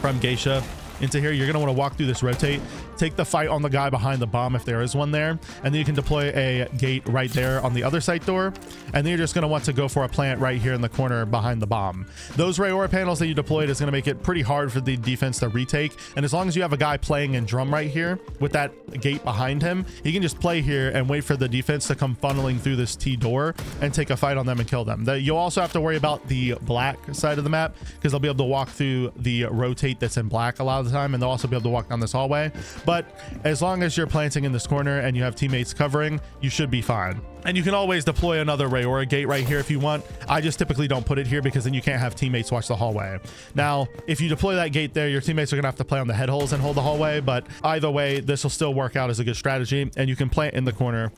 from Geisha into here. You're going to want to walk through this rotate, take the fight on the guy behind the bomb if there is one there, and then you can deploy a gate right there on the other site door, and then you're just going to want to go for a plant right here in the corner behind the bomb. Those Rauora panels that you deployed is going to make it pretty hard for the defense to retake, and as long as you have a guy playing in drum right here with that gate behind him, he can just play here and wait for the defense to come funneling through this T door and take a fight on them and kill them. You'll also have to worry about the black side of the map because they'll be able to walk through the rotate that's in black a lot of the time, and they'll also be able to walk down this hallway. But as long as you're planting in this corner and you have teammates covering, you should be fine. And you can always deploy another Rauora gate right here if you want. I just typically don't put it here because then you can't have teammates watch the hallway. Now, if you deploy that gate there, your teammates are gonna have to play on the head holes and hold the hallway, but either way, this will still work out as a good strategy, and you can plant in the corner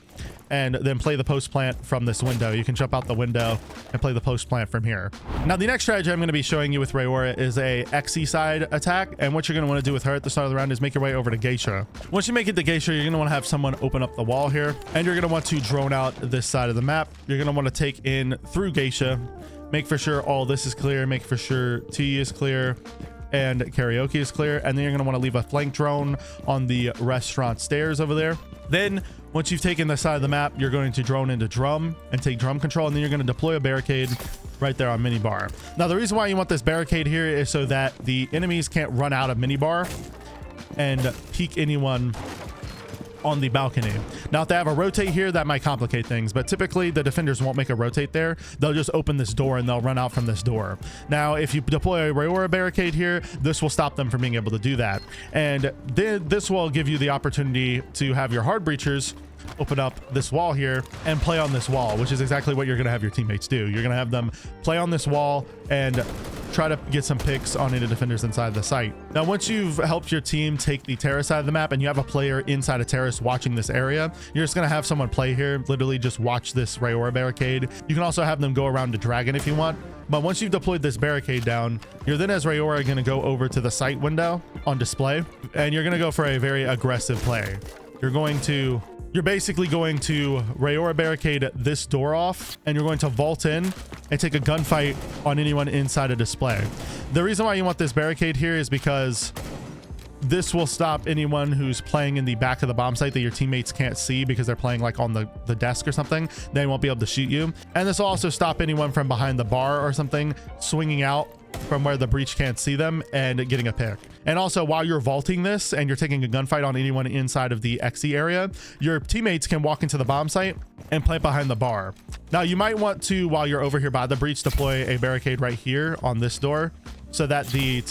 and then play the post plant from this window. You can jump out the window and play the post plant from here. Now, the next strategy I'm going to be showing you with Rauora is a XE side attack, and what you're going to want to do with her at the start of the round is make your way over to Geisha. Once you make it to Geisha, you're going to want to have someone open up the wall here, and you're going to want to drone out this side of the map. You're going to want to take in through Geisha, make for sure all this is clear, make for sure T is clear, and karaoke is clear, and then you're going to want to leave a flank drone on the restaurant stairs over there. Then once you've taken this side of the map, you're going to drone into drum and take drum control, and then you're going to deploy a barricade right there on minibar. Now, the reason why you want this barricade here is so that the enemies can't run out of minibar and peek anyone on the balcony. Now, if they have a rotate here, that might complicate things, but typically the defenders won't make a rotate there. They'll just open this door and they'll run out from this door. Now, if you deploy a Rauora barricade here, this will stop them from being able to do that. And then this will give you the opportunity to have your hard breachers open up this wall here and play on this wall, which is exactly what you're going to have your teammates do. You're going to have them play on this wall and try to get some picks on any defenders inside the site. Now, once you've helped your team take the terrace side of the map and you have a player inside a terrace watching this area, you're just going to have someone play here, literally just watch this Rauora barricade. You can also have them go around to dragon if you want. But once you've deployed this barricade down, you're then as Rauora going to go over to the site window on display, and you're going to go for a very aggressive play. You're basically going to Rauora barricade this door off, and you're going to vault in and take a gunfight on anyone inside a display. The reason why you want this barricade here is because this will stop anyone who's playing in the back of the bomb site that your teammates can't see because they're playing like on the desk or something. They won't be able to shoot you. And this will also stop anyone from behind the bar or something swinging out from where the breach can't see them and getting a pick. And also, while you're vaulting this and you're taking a gunfight on anyone inside of the XE area, your teammates can walk into the bomb site and plant behind the bar. Now, you might want to, while you're over here by the breach, deploy a barricade right here on this door so that the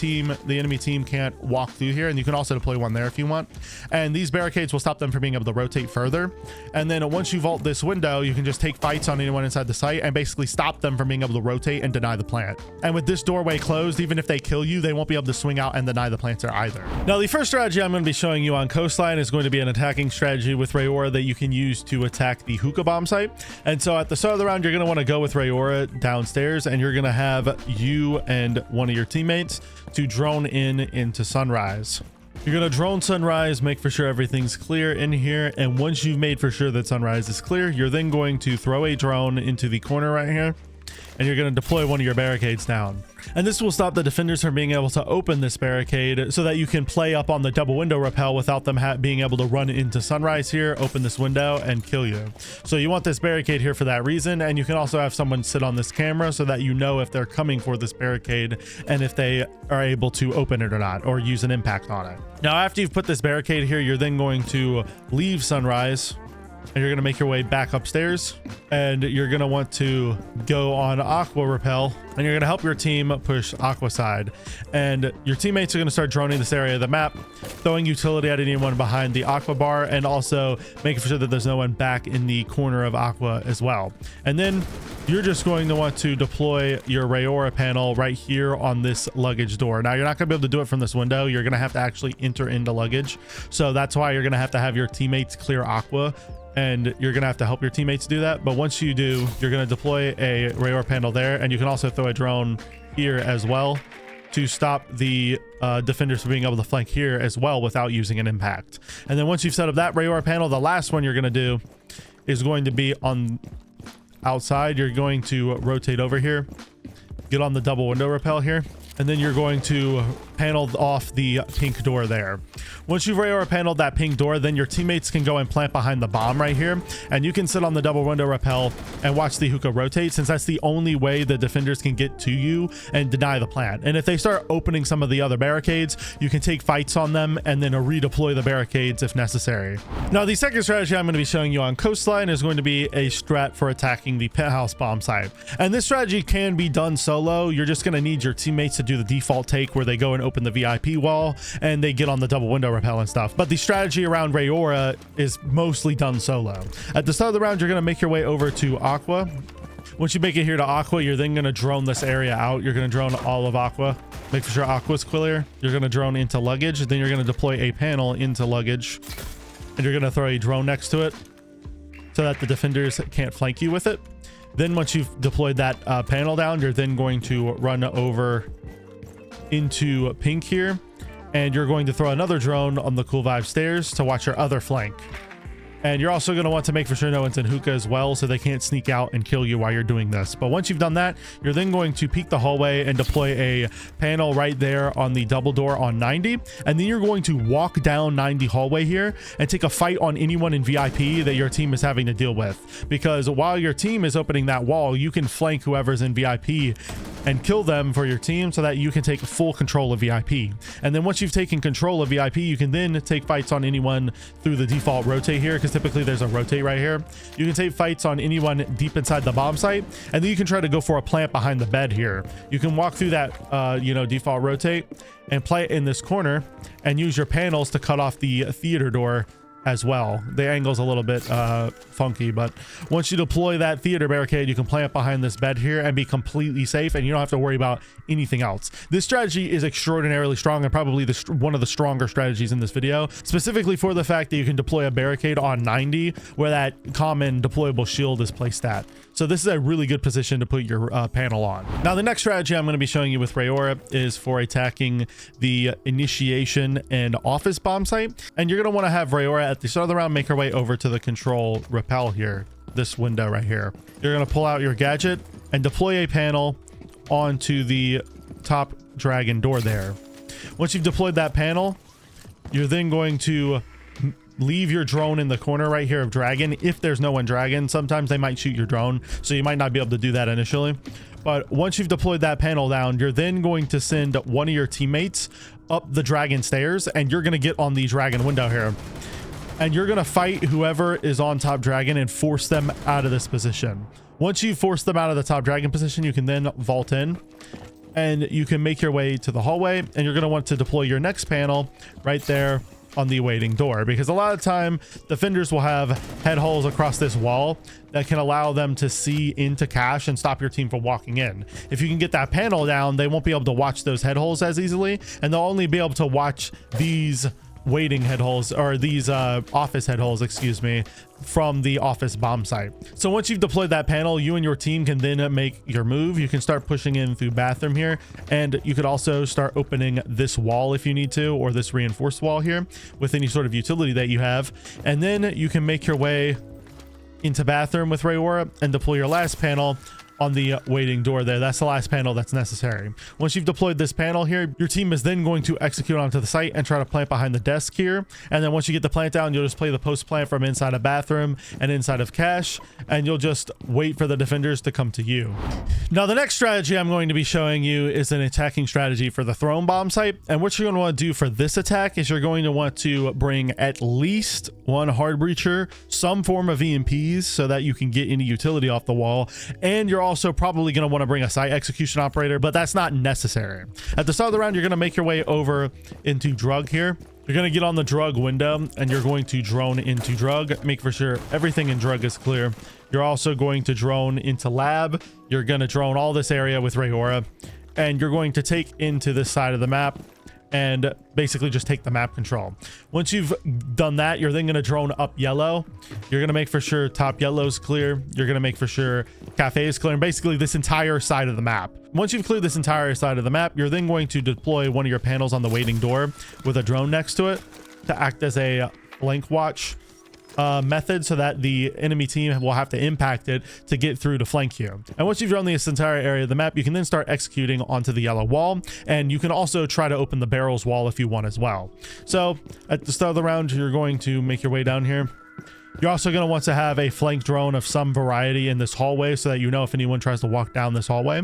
enemy team can't walk through here, and you can also deploy one there if you want. And these barricades will stop them from being able to rotate further. And then once you vault this window, you can just take fights on anyone inside the site and basically stop them from being able to rotate and deny the plant. And with this doorway closed, even if they kill you, they won't be able to swing out and deny the planter either. Now, the first strategy I'm going to be showing you on Coastline is going to be an attacking strategy with Rauora that you can use to attack the hookah bomb site. And so at the start of the round, you're going to want to go with Rauora downstairs, and you're going to have you and one of your teammates to drone into Sunrise. You're going to drone Sunrise, make for sure everything's clear in here, and once you've made for sure that Sunrise is clear, you're then going to throw a drone into the corner right here, and you're going to deploy one of your barricades down. And this will stop the defenders from being able to open this barricade so that you can play up on the double window rappel without them being able to run into sunrise here, open this window, and kill you. So you want this barricade here for that reason, and you can also have someone sit on this camera so that you know if they're coming for this barricade and if they are able to open it or not, or use an impact on it. Now, after you've put this barricade here, you're then going to leave sunrise, and you're going to make your way back upstairs, and you're going to want to go on aqua rappel, and you're going to help your team push aqua side, and your teammates are going to start droning this area of the map, throwing utility at anyone behind the aqua bar, and also making sure that there's no one back in the corner of aqua as well. And then you're just going to want to deploy your Rauora panel right here on this luggage door. Now, you're not going to be able to do it from this window. You're going to have to actually enter into luggage, so that's why you're going to have your teammates clear aqua, and you're gonna have to help your teammates do that. But once you do, you're gonna deploy a Rauora panel there, and you can also throw a drone here as well to stop the defenders from being able to flank here as well without using an impact. And then once you've set up that Rauora panel, the last one you're gonna do is going to be on outside. You're going to rotate over here, get on the double window rappel here, and then you're going to panel off the pink door there. Once you've Rauora paneled that pink door, then your teammates can go and plant behind the bomb right here, and you can sit on the double window rappel and watch the hookah rotate, since that's the only way the defenders can get to you and deny the plant. And if they start opening some of the other barricades, you can take fights on them and then redeploy the barricades if necessary. Now, the second strategy I'm going to be showing you on Coastline is going to be a strat for attacking the penthouse bomb site. And this strategy can be done solo. You're just going to need your teammates to do the default take where they go and open the VIP wall and they get on the double window rappel and stuff. But the strategy around Rauora is mostly done solo. At the start of the round, you're going to make your way over to aqua. Once you make it here to aqua, you're then going to drone this area out. You're going to drone all of aqua, make sure aqua's clear. You're going to drone into luggage, then you're going to deploy a panel into luggage, and you're going to throw a drone next to it so that the defenders can't flank you with it. Then once you've deployed that panel down, you're then going to run over into pink here, and you're going to throw another drone on the Cool Vibe stairs to watch your other flank. And you're also going to want to make for sure no one's in hookah as well, so they can't sneak out and kill you while you're doing this. But once you've done that, you're then going to peek the hallway and deploy a panel right there on the double door on 90. And then you're going to walk down 90 hallway here and take a fight on anyone in VIP that your team is having to deal with. Because while your team is opening that wall, you can flank whoever's in VIP and kill them for your team so that you can take full control of VIP. And then once you've taken control of VIP, you can then take fights on anyone through the default rotate here, because typically there's a rotate right here. You can take fights on anyone deep inside the bomb site, and then you can try to go for a plant behind the bed here. You can walk through that default rotate and play it in this corner and use your panels to cut off the theater door as well. The angle's a little bit funky, but once you deploy that theater barricade, you can plant behind this bed here and be completely safe, and you don't have to worry about anything else. This strategy is extraordinarily strong and probably one of the stronger strategies in this video, specifically for the fact that you can deploy a barricade on 90 where that common deployable shield is placed at. So this is a really good position to put your panel on. Now, the next strategy I'm going to be showing you with Rauora is for attacking the initiation and office bomb site. And you're going to want to have Rauora at the start of the round make her way over to the control rappel here, this window right here. You're going to pull out your gadget and deploy a panel onto the top dragon door there. Once you've deployed that panel, you're then going to leave your drone in the corner right here of dragon. If there's no one dragon, sometimes they might shoot your drone, so you might not be able to do that initially. But once you've deployed that panel down, you're then going to send one of your teammates up the dragon stairs, and you're going to get on the dragon window here, and you're going to fight whoever is on top dragon and force them out of this position. Once you force them out of the top dragon position, you can then vault in and you can make your way to the hallway, and you're going to want to deploy your next panel right there on the waiting door, because a lot of time defenders will have head holes across this wall that can allow them to see into cache and stop your team from walking in. If you can get that panel down, they won't be able to watch those head holes as easily, and they'll only be able to watch these waiting head holes, or these office head holes, excuse me, from the office bomb site. So once you've deployed that panel, you and your team can then make your move. You can start pushing in through bathroom here, and you could also start opening this wall if you need to, or this reinforced wall here with any sort of utility that you have. And then you can make your way into bathroom with Rauora and deploy your last panel on the waiting door there. That's the last panel that's necessary. Once you've deployed this panel here, your team is then going to execute onto the site and try to plant behind the desk here. And then once you get the plant down, you'll just play the post plant from inside a bathroom and inside of cache, and you'll just wait for the defenders to come to you. Now, the next strategy I'm going to be showing you is an attacking strategy for the throne bomb site. And what you're going to want to do for this attack is you're going to want to bring at least one hard breacher, some form of EMPs so that you can get any utility off the wall. And you're also probably going to want to bring a site execution operator, but that's not necessary. At the start of the round, you're going to make your way over into drug here. You're going to get on the drug window and you're going to drone into drug. Make for sure everything in drug is clear. You're also going to drone into lab. You're going to drone all this area with Rauora, and you're going to take into this side of the map and basically just take the map control. Once you've done that, you're then going to drone up yellow. You're going to make for sure top yellow is clear. You're going to make for sure Kafe is clear, and basically this entire side of the map. Once you've cleared this entire side of the map, you're then going to deploy one of your panels on the waiting door with a drone next to it to act as a flank watch method, so that the enemy team will have to impact it to get through to flank you. And once you've drawn this entire area of the map, you can then start executing onto the yellow wall, and you can also try to open the barrels wall if you want as well. So at the start of the round, you're going to make your way down here. You're also going to want to have a flank drone of some variety in this hallway so that you know if anyone tries to walk down this hallway.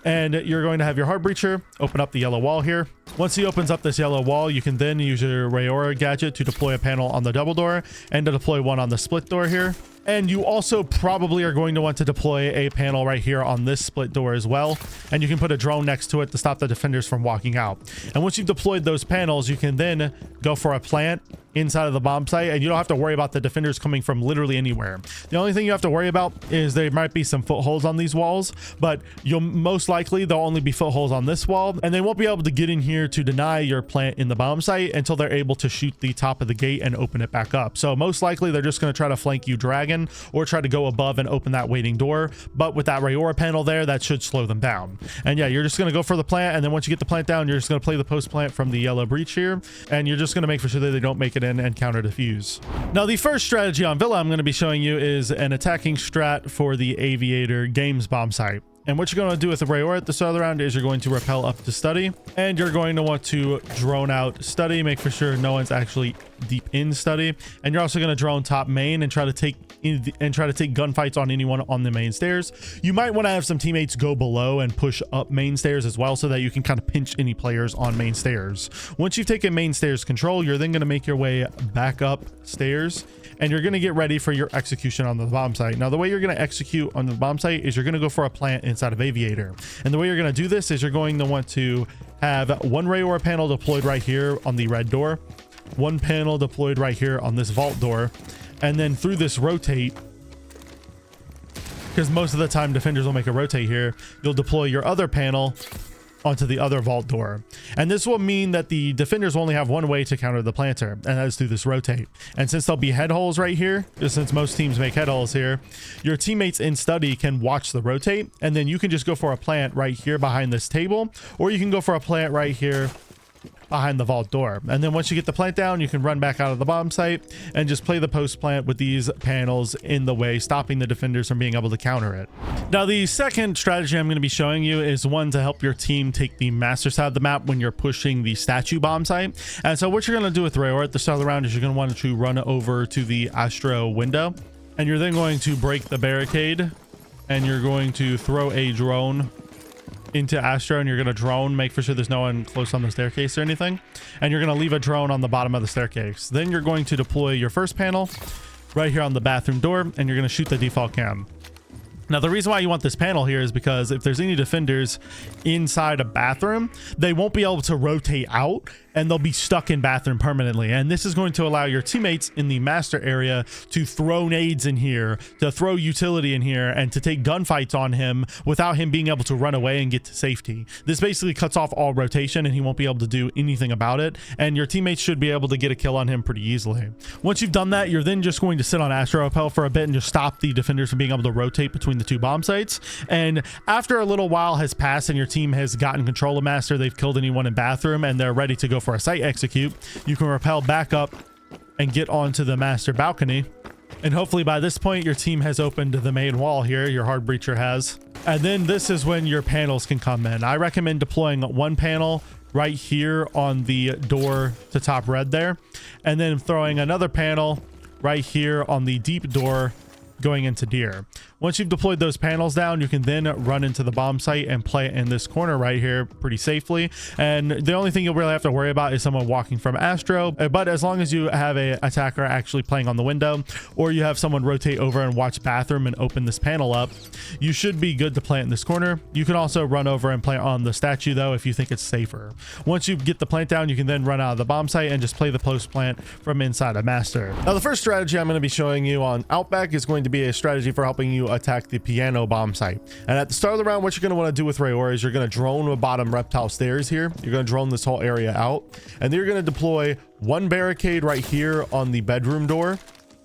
And you're going to have your hard breacher open up the yellow wall here. Once he opens up this yellow wall, you can then use your Rauora gadget to deploy a panel on the double door and to deploy one on the split door here. And you also probably are going to want to deploy a panel right here on this split door as well. And you can put a drone next to it to stop the defenders from walking out. And once you've deployed those panels, you can then go for a plant inside of the bomb site, and you don't have to worry about the defenders coming from literally anywhere. The only thing you have to worry about is there might be some footholds on these walls, but you'll most likely there'll only be footholds on this wall, and they won't be able to get in here to deny your plant in the bomb site until they're able to shoot the top of the gate and open it back up. So most likely they're just going to try to flank you dragon or try to go above and open that waiting door, but with that Rauora panel there, that should slow them down. And yeah, you're just going to go for the plant, and then once you get the plant down, you're just going to play the post plant from the yellow breach here, and you're just going to make for sure that they don't make it in and counter defuse. Now, the first strategy on Villa I'm going to be showing you is an attacking strat for the Aviator Games bomb site. And what you're going to do with the Rauora at the start of the round is you're going to rappel up to study, and you're going to want to drone out study, make for sure no one's actually deep in study, and you're also going to drone top main and try to take gunfights on anyone on the main stairs. You might want to have some teammates go below and push up main stairs as well, so that you can kind of pinch any players on main stairs. Once you've taken main stairs control, you're then going to make your way back up stairs, and you're going to get ready for your execution on the bomb site. Now, the way you're going to execute on the bomb site is you're going to go for a plant inside of Aviator. And the way you're going to do this is you're going to want to have one Rauora panel deployed right here on the red door, one panel deployed right here on this vault door, and then through this rotate, because most of the time defenders will make a rotate here, you'll deploy your other panel onto the other vault door. And this will mean that the defenders only have one way to counter the planter, and that is through this rotate. And since there'll be head holes right here, just since most teams make head holes here, your teammates in study can watch the rotate, and then you can just go for a plant right here behind this table, or you can go for a plant right here behind the vault door. And then once you get the plant down, you can run back out of the bomb site and just play the post plant with these panels in the way, stopping the defenders from being able to counter it. Now, the second strategy I'm going to be showing you is one to help your team take the master side of the map when you're pushing the statue bomb site. And so what you're going to do with Rauora at the start of the round is you're going to want to run over to the Astro window, and you're then going to break the barricade, and you're going to throw a drone into Astro, and you're going to drone, make for sure there's no one close on the staircase or anything, and you're going to leave a drone on the bottom of the staircase. Then you're going to deploy your first panel right here on the bathroom door, and you're going to shoot the default cam. Now, the reason why you want this panel here is because if there's any defenders inside a bathroom, they won't be able to rotate out, and they'll be stuck in bathroom permanently. And this is going to allow your teammates in the master area to throw nades in here, to throw utility in here, and to take gunfights on him without him being able to run away and get to safety. This basically cuts off all rotation, and he won't be able to do anything about it, and your teammates should be able to get a kill on him pretty easily. Once you've done that, you're then just going to sit on Astro Rappel for a bit and just stop the defenders from being able to rotate between the two bomb sites. And after a little while has passed and your team has gotten control of master, they've killed anyone in bathroom, and they're ready to go for a site execute, you can rappel back up and get onto the master balcony, And hopefully by this point, your team has opened the main wall here. Your hard breacher has. And then this is when your panels can come in. I recommend deploying one panel right here on the door to top red there, and then throwing another panel right here on the deep door going into deer. Once you've deployed those panels down, you can then run into the bomb site and play it in this corner right here pretty safely. And the only thing you'll really have to worry about is someone walking from Astro. But as long as you have a attacker actually playing on the window, or you have someone rotate over and watch bathroom and open this panel up, you should be good to plant in this corner. You can also run over and plant on the statue though if you think it's safer. Once you get the plant down, you can then run out of the bomb site and just play the post plant from inside a master. Now the first strategy I'm going to be showing you on Outback is going to be a strategy for helping you attack the piano bomb site. And at the start of the round, what you're going to want to do with Rauora is you're going to drone the bottom reptile stairs here. You're going to drone this whole area out, and then you're going to deploy one barricade right here on the bedroom door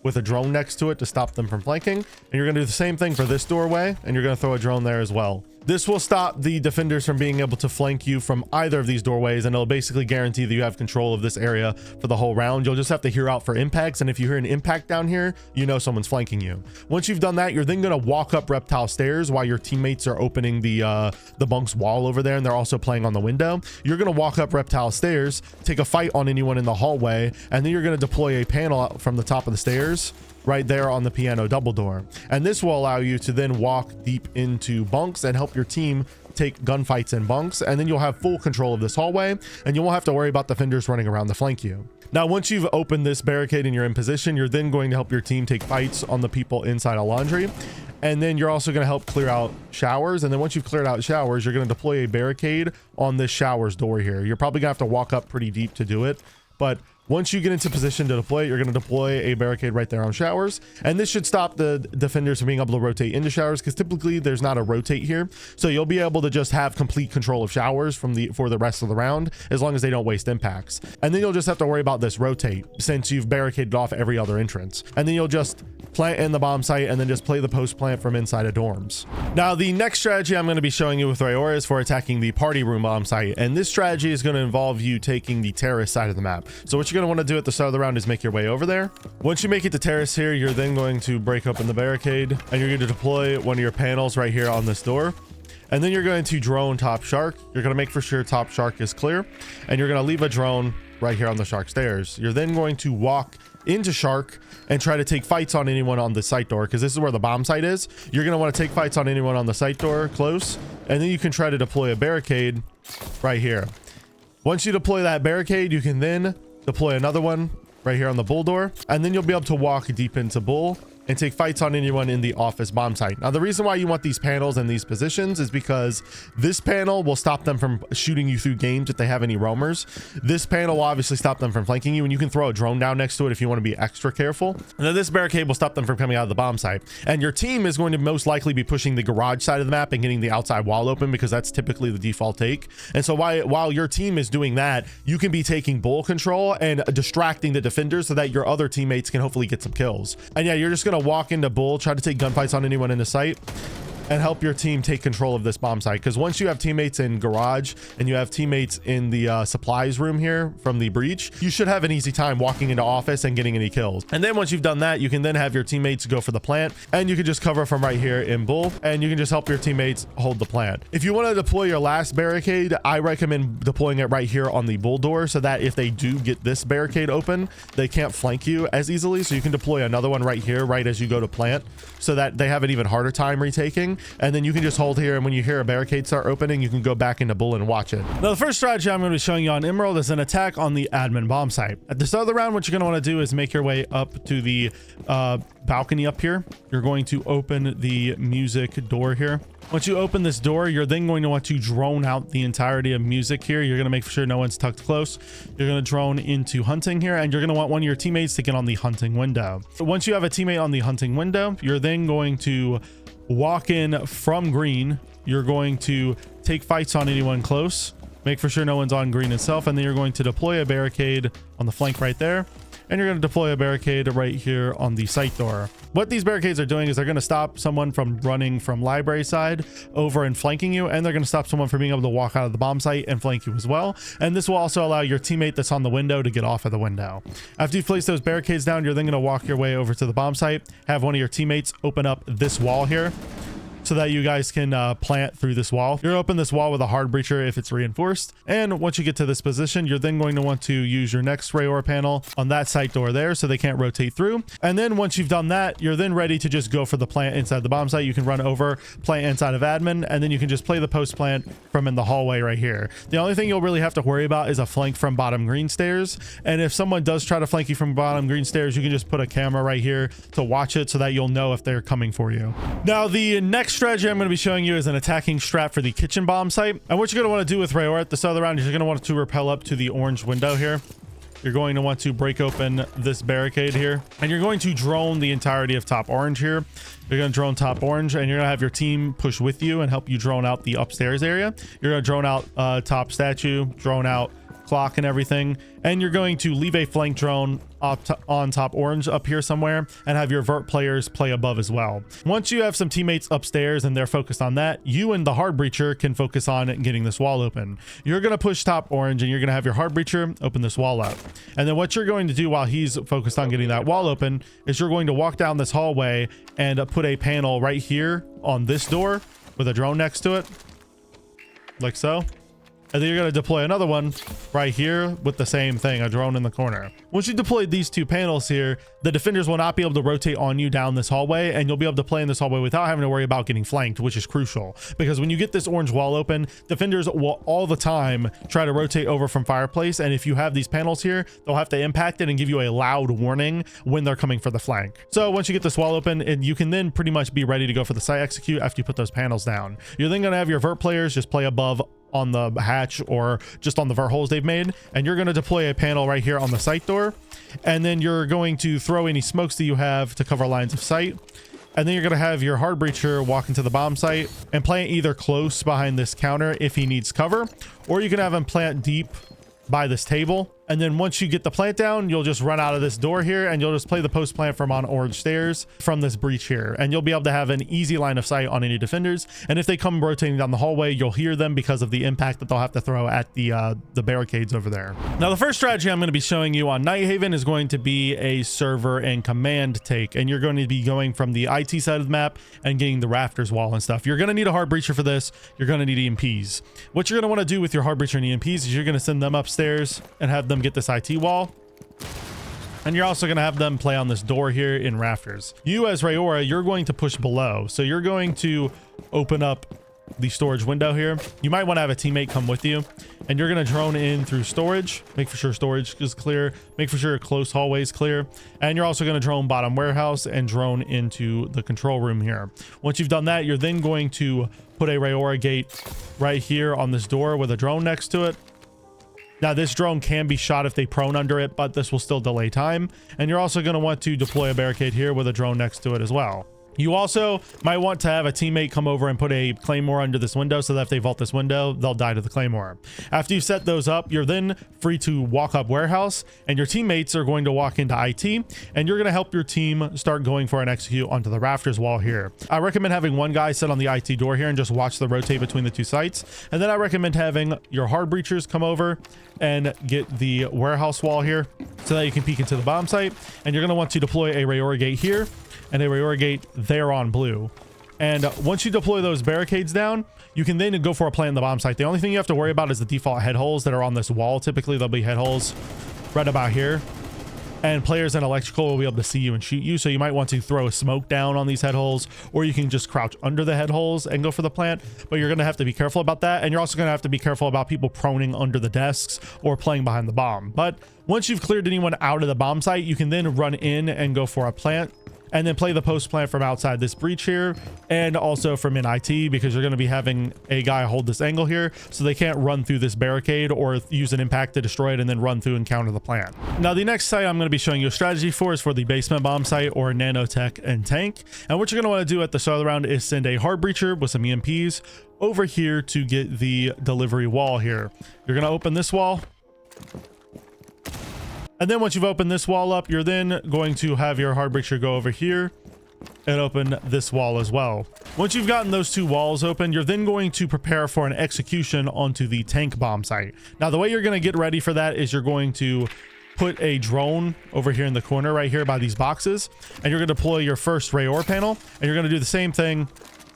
with a drone next to it to stop them from flanking. And you're going to do the same thing for this doorway, and you're going to throw a drone there as well. This will stop the defenders from being able to flank you from either of these doorways, and it'll basically guarantee that you have control of this area for the whole round. You'll just have to hear out for impacts, and if you hear an impact down here, you know someone's flanking you. Once you've done that, you're then going to walk up reptile stairs while your teammates are opening the bunk's wall over there, and they're also playing on the window. You're going to walk up reptile stairs, take a fight on anyone in the hallway, and then you're going to deploy a panel out from the top of the stairs right there on the piano double door. And this will allow you to then walk deep into bunks and help your team take gunfights in bunks. And then you'll have full control of this hallway, and you won't have to worry about defenders running around to flank you. Now, once you've opened this barricade and you're in position, you're then going to help your team take fights on the people inside a laundry. And then you're also going to help clear out showers. And then once you've cleared out showers, you're going to deploy a barricade on this showers door here. You're probably gonna have to walk up pretty deep to do it, but once you get into position to deploy, you're going to deploy a barricade right there on showers. And this should stop the defenders from being able to rotate into showers, because typically there's not a rotate here. So you'll be able to just have complete control of showers for the rest of the round, as long as they don't waste impacts. And then you'll just have to worry about this rotate, since you've barricaded off every other entrance. And then you'll just plant in the bomb site and then just play the post plant from inside of dorms. Now, the next strategy I'm going to be showing you with Rauora is for attacking the party room bomb site. And this strategy is going to involve you taking the terrace side of the map. So what you're going to want to do at the start of the round is make your way over there. Once you make it to terrace here, you're then going to break open the barricade, and you're going to deploy one of your panels right here on this door. And then you're going to drone top shark. You're going to make for sure top shark is clear, and you're going to leave a drone right here on the shark stairs. You're then going to walk into shark and try to take fights on anyone on the site door, because this is where the bomb site is. You're going to want to take fights on anyone on the site door close, and then you can try to deploy a barricade right here. Once you deploy that barricade, you can then deploy another one right here on the bull door, and then you'll be able to walk deep into bull and take fights on anyone in the office bomb site. Now, the reason why you want these panels in these positions is because this panel will stop them from shooting you through games if they have any roamers. This panel will obviously stop them from flanking you, and you can throw a drone down next to it if you want to be extra careful. And then this barricade will stop them from coming out of the bomb site. And your team is going to most likely be pushing the garage side of the map and getting the outside wall open, because that's typically the default take. And so while your team is doing that, you can be taking bull control and distracting the defenders so that your other teammates can hopefully get some kills. And yeah, you're just going to walk into bull, try to take gunfights on anyone in the site, and help your team take control of this bomb site. Because once you have teammates in garage and you have teammates in the supplies room here from the breach, you should have an easy time walking into office and getting any kills. And then once you've done that, you can then have your teammates go for the plant, and you can just cover from right here in bull, and you can just help your teammates hold the plant. If you want to deploy your last barricade, I recommend deploying it right here on the bull door, so that if they do get this barricade open, they can't flank you as easily. So you can deploy another one right here right as you go to plant, so that they have an even harder time retaking. And then you can just hold here, and when you hear a barricade start opening, you can go back into bull and watch it. Now, the first strategy I'm going to be showing you on Emerald is an attack on the admin bomb site. At the start of the round, what you're going to want to do is make your way up to the balcony up here. You're going to open the music door here. Once you open this door, you're then going to want to drone out the entirety of music here. You're going to make sure no one's tucked close. You're going to drone into hunting here, and you're going to want one of your teammates to get on the hunting window. Once you have a teammate on the hunting window, you're then going to walk in from green. You're going to take fights on anyone close, make for sure no one's on green itself, and then you're going to deploy a barricade on the flank right there. and you're going to deploy a barricade right here on the site door. What these barricades are doing is they're going to stop someone from running from library side over and flanking you, and they're going to stop someone from being able to walk out of the bomb site and flank you as well. And this will also allow your teammate that's on the window to get off of the window. After you've placed those barricades down, you're then going to walk your way over to the bomb site, have one of your teammates open up this wall here, so that you guys can plant through this wall. You're open this wall with a hard breacher if it's reinforced. And once you get to this position, you're then going to want to use your next Rauora panel on that site door there so they can't rotate through. And then once you've done that, you're then ready to just go for the plant inside the bomb site. You can run over, plant inside of admin, and then you can just play the post plant from in the hallway right here. The only thing you'll really have to worry about is a flank from bottom green stairs. And if someone does try to flank you from bottom green stairs, you can just put a camera right here to watch it so that you'll know if they're coming for you. Now, the next strategy I'm going to be showing you is an attacking strat for the kitchen bomb site. And what you're going to want to do with Rauora at the start of the round is you're going to want to rappel up to the orange window here. You're going to want to break open this barricade here, and you're going to drone the entirety of top orange here. You're going to drone top orange, and you're going to have your team push with you and help you drone out the upstairs area. You're going to drone out top statue, drone out clock and everything, and you're going to leave a flank drone on top orange up here somewhere and have your vert players play above as well. Once you have some teammates upstairs and they're focused on that, you and the hard breacher can focus on getting this wall open. You're going to push top orange and you're going to have your hard breacher open this wall up. And then what you're going to do while he's focused on getting that wall open is you're going to walk down this hallway and put a panel right here on this door with a drone next to it, like so. And then you're going to deploy another one right here with the same thing, a drone in the corner. Once you deployed these two panels here, the defenders will not be able to rotate on you down this hallway, and you'll be able to play in this hallway without having to worry about getting flanked, which is crucial. Because when you get this orange wall open, defenders will all the time try to rotate over from fireplace, and if you have these panels here, they'll have to impact it and give you a loud warning when they're coming for the flank. So once you get this wall open, and you can then pretty much be ready to go for the site execute after you put those panels down. You're then going to have your vert players just play above on the hatch or just on the vert holes they've made, and you're going to deploy a panel right here on the site door, and then you're going to throw any smokes that you have to cover lines of sight, and then you're going to have your hard breacher walk into the bomb site and plant either close behind this counter if he needs cover, or you can have him plant deep by this table. And then once you get the plant down, you'll just run out of this door here and you'll just play the post plant from on orange stairs from this breach here. And you'll be able to have an easy line of sight on any defenders. And if they come rotating down the hallway, you'll hear them because of the impact that they'll have to throw at the barricades over there. Now, the first strategy I'm going to be showing you on Nighthaven is going to be a server and command take. And you're going to be going from the IT side of the map and getting the rafters wall and stuff. You're going to need a hard breacher for this. You're going to need EMPs. What you're going to want to do with your hard breacher and EMPs is you're going to send them upstairs and have them get this IT wall, and you're also going to have them play on this door here in rafters. You as Rauora, you're going to push below, so you're going to open up the storage window here. You might want to have a teammate come with you, and you're going to drone in through storage, make for sure storage is clear, make for sure close hallway is clear, and you're also going to drone bottom warehouse and drone into the control room here. Once you've done that, you're then going to put a Rauora gate right here on this door with a drone next to it. Now, this drone can be shot if they prone under it, but this will still delay time. And you're also going to want to deploy a barricade here with a drone next to it as well. You also might want to have a teammate come over and put a claymore under this window so that if they vault this window, they'll die to the claymore. After you set those up, you're then free to walk up warehouse, and your teammates are going to walk into IT, and you're going to help your team start going for an execute onto the rafters wall here. I recommend having one guy sit on the IT door here and just watch the rotate between the two sites. And then I recommend having your hard breachers come over and get the warehouse wall here so that you can peek into the bomb site. And you're going to want to deploy a Rauora gate here and a Rauora gate there on blue. And once you deploy those barricades down, you can then go for a plant in the bomb site. The only thing you have to worry about is the default head holes that are on this wall. Typically, there'll be head holes right about here. And players in electrical will be able to see you and shoot you. So you might want to throw a smoke down on these head holes, or you can just crouch under the head holes and go for the plant. But you're going to have to be careful about that. And you're also going to have to be careful about people proning under the desks or playing behind the bomb. But once you've cleared anyone out of the bomb site, you can then run in and go for a plant, and then play the post plant from outside this breach here, and also from in IT, because you're going to be having a guy hold this angle here so they can't run through this barricade or use an impact to destroy it and then run through and counter the plant. Now, the next site I'm going to be showing you a strategy for is for the basement bomb site or nanotech and tank. And what you're going to want to do at the start of the round is send a hard breacher with some EMPs over here to get the delivery wall here. You're going to open this wall, And then once you've opened this wall up, you're then going to have your hard breacher go over here and open this wall as well. Once you've gotten those two walls open, you're then going to prepare for an execution onto the tank bomb site. Now, the way you're going to get ready for that is you're going to put a drone over here in the corner right here by these boxes, and you're going to deploy your first Rauora panel, and you're going to do the same thing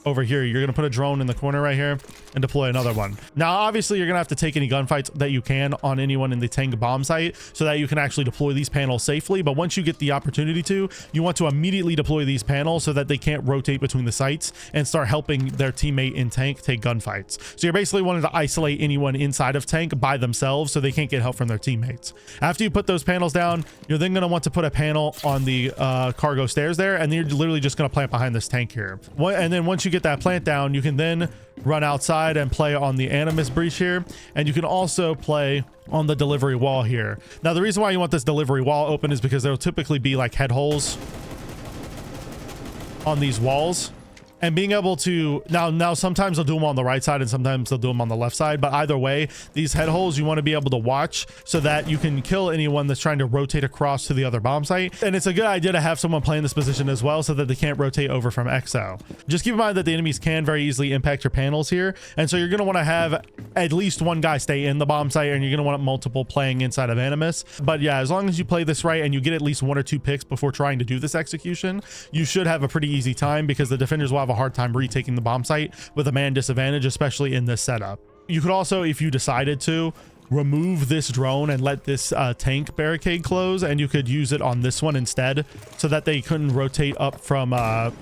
over here. You're going to put a drone in the corner right here and deploy another one. Now, obviously, you're going to have to take any gunfights that you can on anyone in the tank bomb site so that you can actually deploy these panels safely. But once you get the opportunity to, you want to immediately deploy these panels so that they can't rotate between the sites and start helping their teammate in tank take gunfights. So you're basically wanting to isolate anyone inside of tank by themselves so they can't get help from their teammates. After you put those panels down, you're then going to want to put a panel on the cargo stairs there, and you're literally just going to plant behind this tank here. And then once you get that plant down, you can then run outside and play on the Animus breach here, and you can also play on the delivery wall here. Now, the reason why you want this delivery wall open is because there will typically be like head holes on these walls, and being able to now sometimes they'll do them on the right side and sometimes they'll do them on the left side, but either way, these head holes you want to be able to watch so that you can kill anyone that's trying to rotate across to the other bomb site. And it's a good idea to have someone play in this position as well so that they can't rotate over from XO. Just keep in mind that the enemies can very easily impact your panels here, and so you're going to want to have at least one guy stay in the bomb site, and you're going to want multiple playing inside of Animus. But yeah, as long as you play this right and you get at least 1 or 2 picks before trying to do this execution, you should have a pretty easy time, because the defenders will have a hard time retaking the bomb site with a man disadvantage, especially in this setup. You could also, if you decided to, remove this drone and let this tank barricade close, and you could use it on this one instead so that they couldn't rotate up from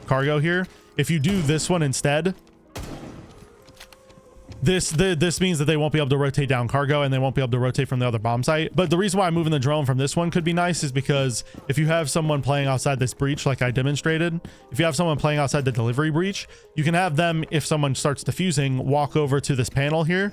cargo here. If you do this one instead, this means that they won't be able to rotate down cargo, and they won't be able to rotate from the other bomb site. But the reason why I'm moving the drone from this one could be nice is because if you have someone playing outside this breach, like I demonstrated, if you have someone playing outside the delivery breach, you can have them, if someone starts defusing, walk over to this panel here,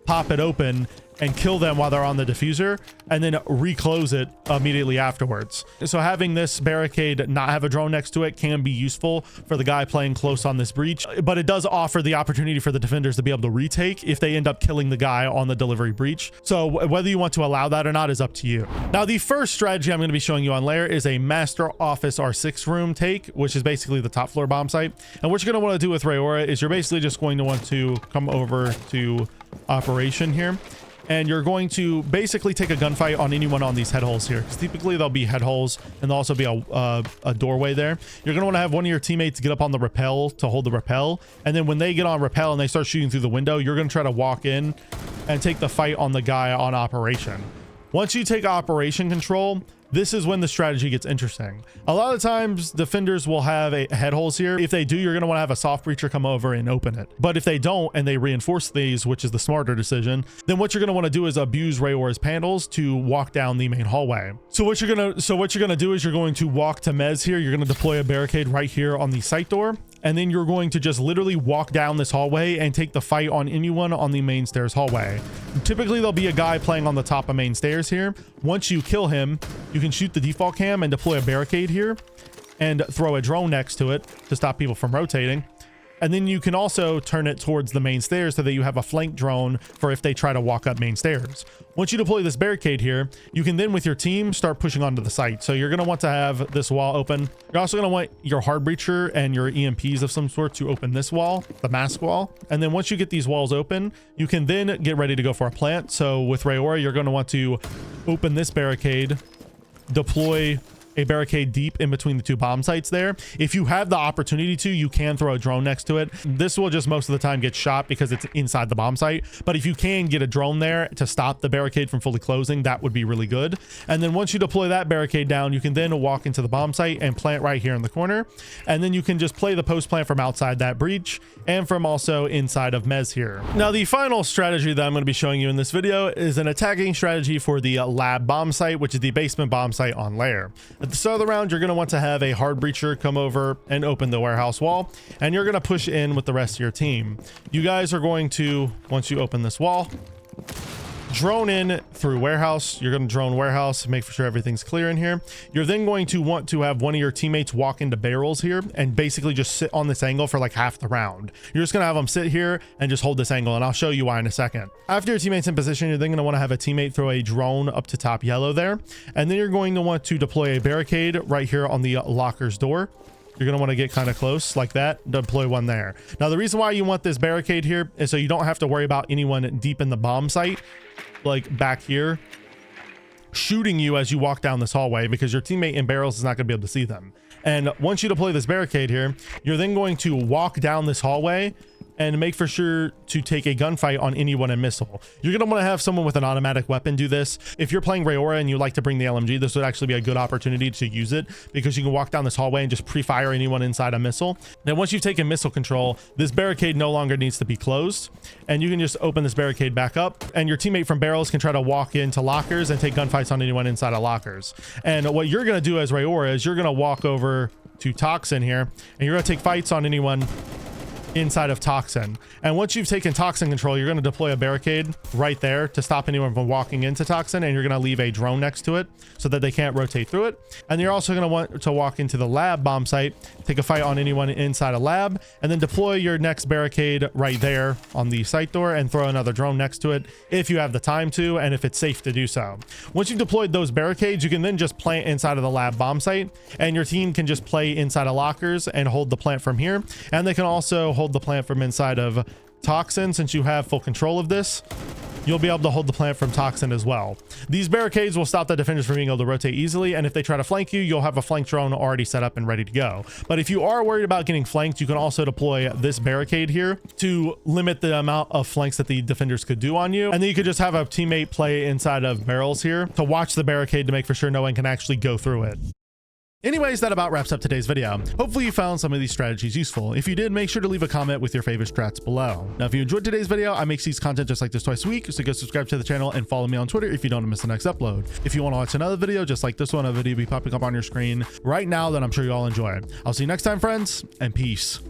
pop it open, and kill them while they're on the diffuser, and then reclose it immediately afterwards. So having this barricade not have a drone next to it can be useful for the guy playing close on this breach, but it does offer the opportunity for the defenders to be able to retake if they end up killing the guy on the delivery breach. So whether you want to allow that or not is up to you. Now, the first strategy I'm going to be showing you on Lair is a master office R6 room take, which is basically the top floor bomb site. And what you're going to want to do with Rauora is you're basically just going to want to come over to operation here, and you're going to basically take a gunfight on anyone on these head holes here, because typically there'll be head holes and there'll also be a doorway there. You're going to want to have one of your teammates get up on the rappel to hold the rappel, and then when they get on rappel and they start shooting through the window, you're going to try to walk in and take the fight on the guy on operation. Once you take operation control, this is when the strategy gets interesting. A lot of times defenders will have head holes here. If they do, you're going to want to have a soft breacher come over and open it. But if they don't and they reinforce these, which is the smarter decision, then what you're going to want to do is abuse Rauora's panels to walk down the main hallway. So what you're going to do is you're going to walk to Mez here. You're going to deploy a barricade right here on the site door, and then you're going to just literally walk down this hallway and take the fight on anyone on the main stairs hallway. Typically there'll be a guy playing on the top of main stairs here. Once you kill him, you can shoot the default cam and deploy a barricade here and throw a drone next to it to stop people from rotating. And then you can also turn it towards the main stairs so that you have a flank drone for if they try to walk up main stairs. Once you deploy this barricade here, you can then with your team start pushing onto the site. So you're going to want to have this wall open. You're also going to want your hard breacher and your EMPs of some sort to open this wall, the mask wall. And then once you get these walls open, you can then get ready to go for a plant. So with Rauora, you're going to want to open this barricade, deploy a barricade deep in between the two bomb sites there. If you have the opportunity to, you can throw a drone next to it. This will just most of the time get shot because it's inside the bomb site. But if you can get a drone there to stop the barricade from fully closing, that would be really good. And then once you deploy that barricade down, you can then walk into the bomb site and plant right here in the corner. And then you can just play the post plant from outside that breach and from also inside of Mez here. Now, the final strategy that I'm going to be showing you in this video is an attacking strategy for the lab bomb site, which is the basement bomb site on Lair. At the start of the round, you're going to want to have a hard breacher come over and open the warehouse wall, and you're going to push in with the rest of your team. You guys are going to, once you open this wall, drone in through warehouse. You're going to drone warehouse, make sure everything's clear in here. You're then going to want to have one of your teammates walk into barrels here and basically just sit on this angle for like half the round. You're just going to have them sit here and just hold this angle, and I'll show you why in a second. After your teammate's in position, you're then going to want to have a teammate throw a drone up to top yellow there, and then you're going to want to deploy a barricade right here on the locker's door. You're going to want to get kind of close like that, deploy one there. Now, the reason why you want this barricade here is so you don't have to worry about anyone deep in the bomb site, like back here, shooting you as you walk down this hallway, because your teammate in barrels is not going to be able to see them. And once you deploy this barricade here, you're then going to walk down this hallway and make for sure to take a gunfight on anyone in missile. You're going to want to have someone with an automatic weapon do this. If you're playing Rauora and you like to bring the LMG, this would actually be a good opportunity to use it, because you can walk down this hallway and just pre-fire anyone inside a missile. Then once you've taken missile control, this barricade no longer needs to be closed, and you can just open this barricade back up, and your teammate from barrels can try to walk into lockers and take gunfights on anyone inside of lockers. And what you're going to do as Rauora is you're going to walk over to Toxin here, and you're going to take fights on anyone inside of Toxin. And once you've taken Toxin control, you're going to deploy a barricade right there to stop anyone from walking into Toxin, and you're going to leave a drone next to it so that they can't rotate through it. And you're also going to want to walk into the lab bomb site, take a fight on anyone inside a lab, and then deploy your next barricade right there on the site door and throw another drone next to it if you have the time to and if it's safe to do so. Once you've deployed those barricades, you can then just plant inside of the lab bomb site, and your team can just play inside of lockers and hold the plant from here. And they can also hold the plant from inside of Toxin. Since you have full control of this, you'll be able to hold the plant from Toxin as well. These barricades will stop the defenders from being able to rotate easily, and if they try to flank you, you'll have a flank drone already set up and ready to go. But if you are worried about getting flanked, you can also deploy this barricade here to limit the amount of flanks that the defenders could do on you. And then you could just have a teammate play inside of barrels here to watch the barricade to make for sure no one can actually go through it. Anyways, that about wraps up today's video. Hopefully you found some of these strategies useful. If you did, make sure to leave a comment with your favorite strats below. Now, if you enjoyed today's video, I make these content just like this twice a week, so go subscribe to the channel and follow me on Twitter if you don't want to miss the next upload. If you want to watch another video just like this one, a video will be popping up on your screen right now that I'm sure you all enjoy. I'll see you next time, friends, and peace.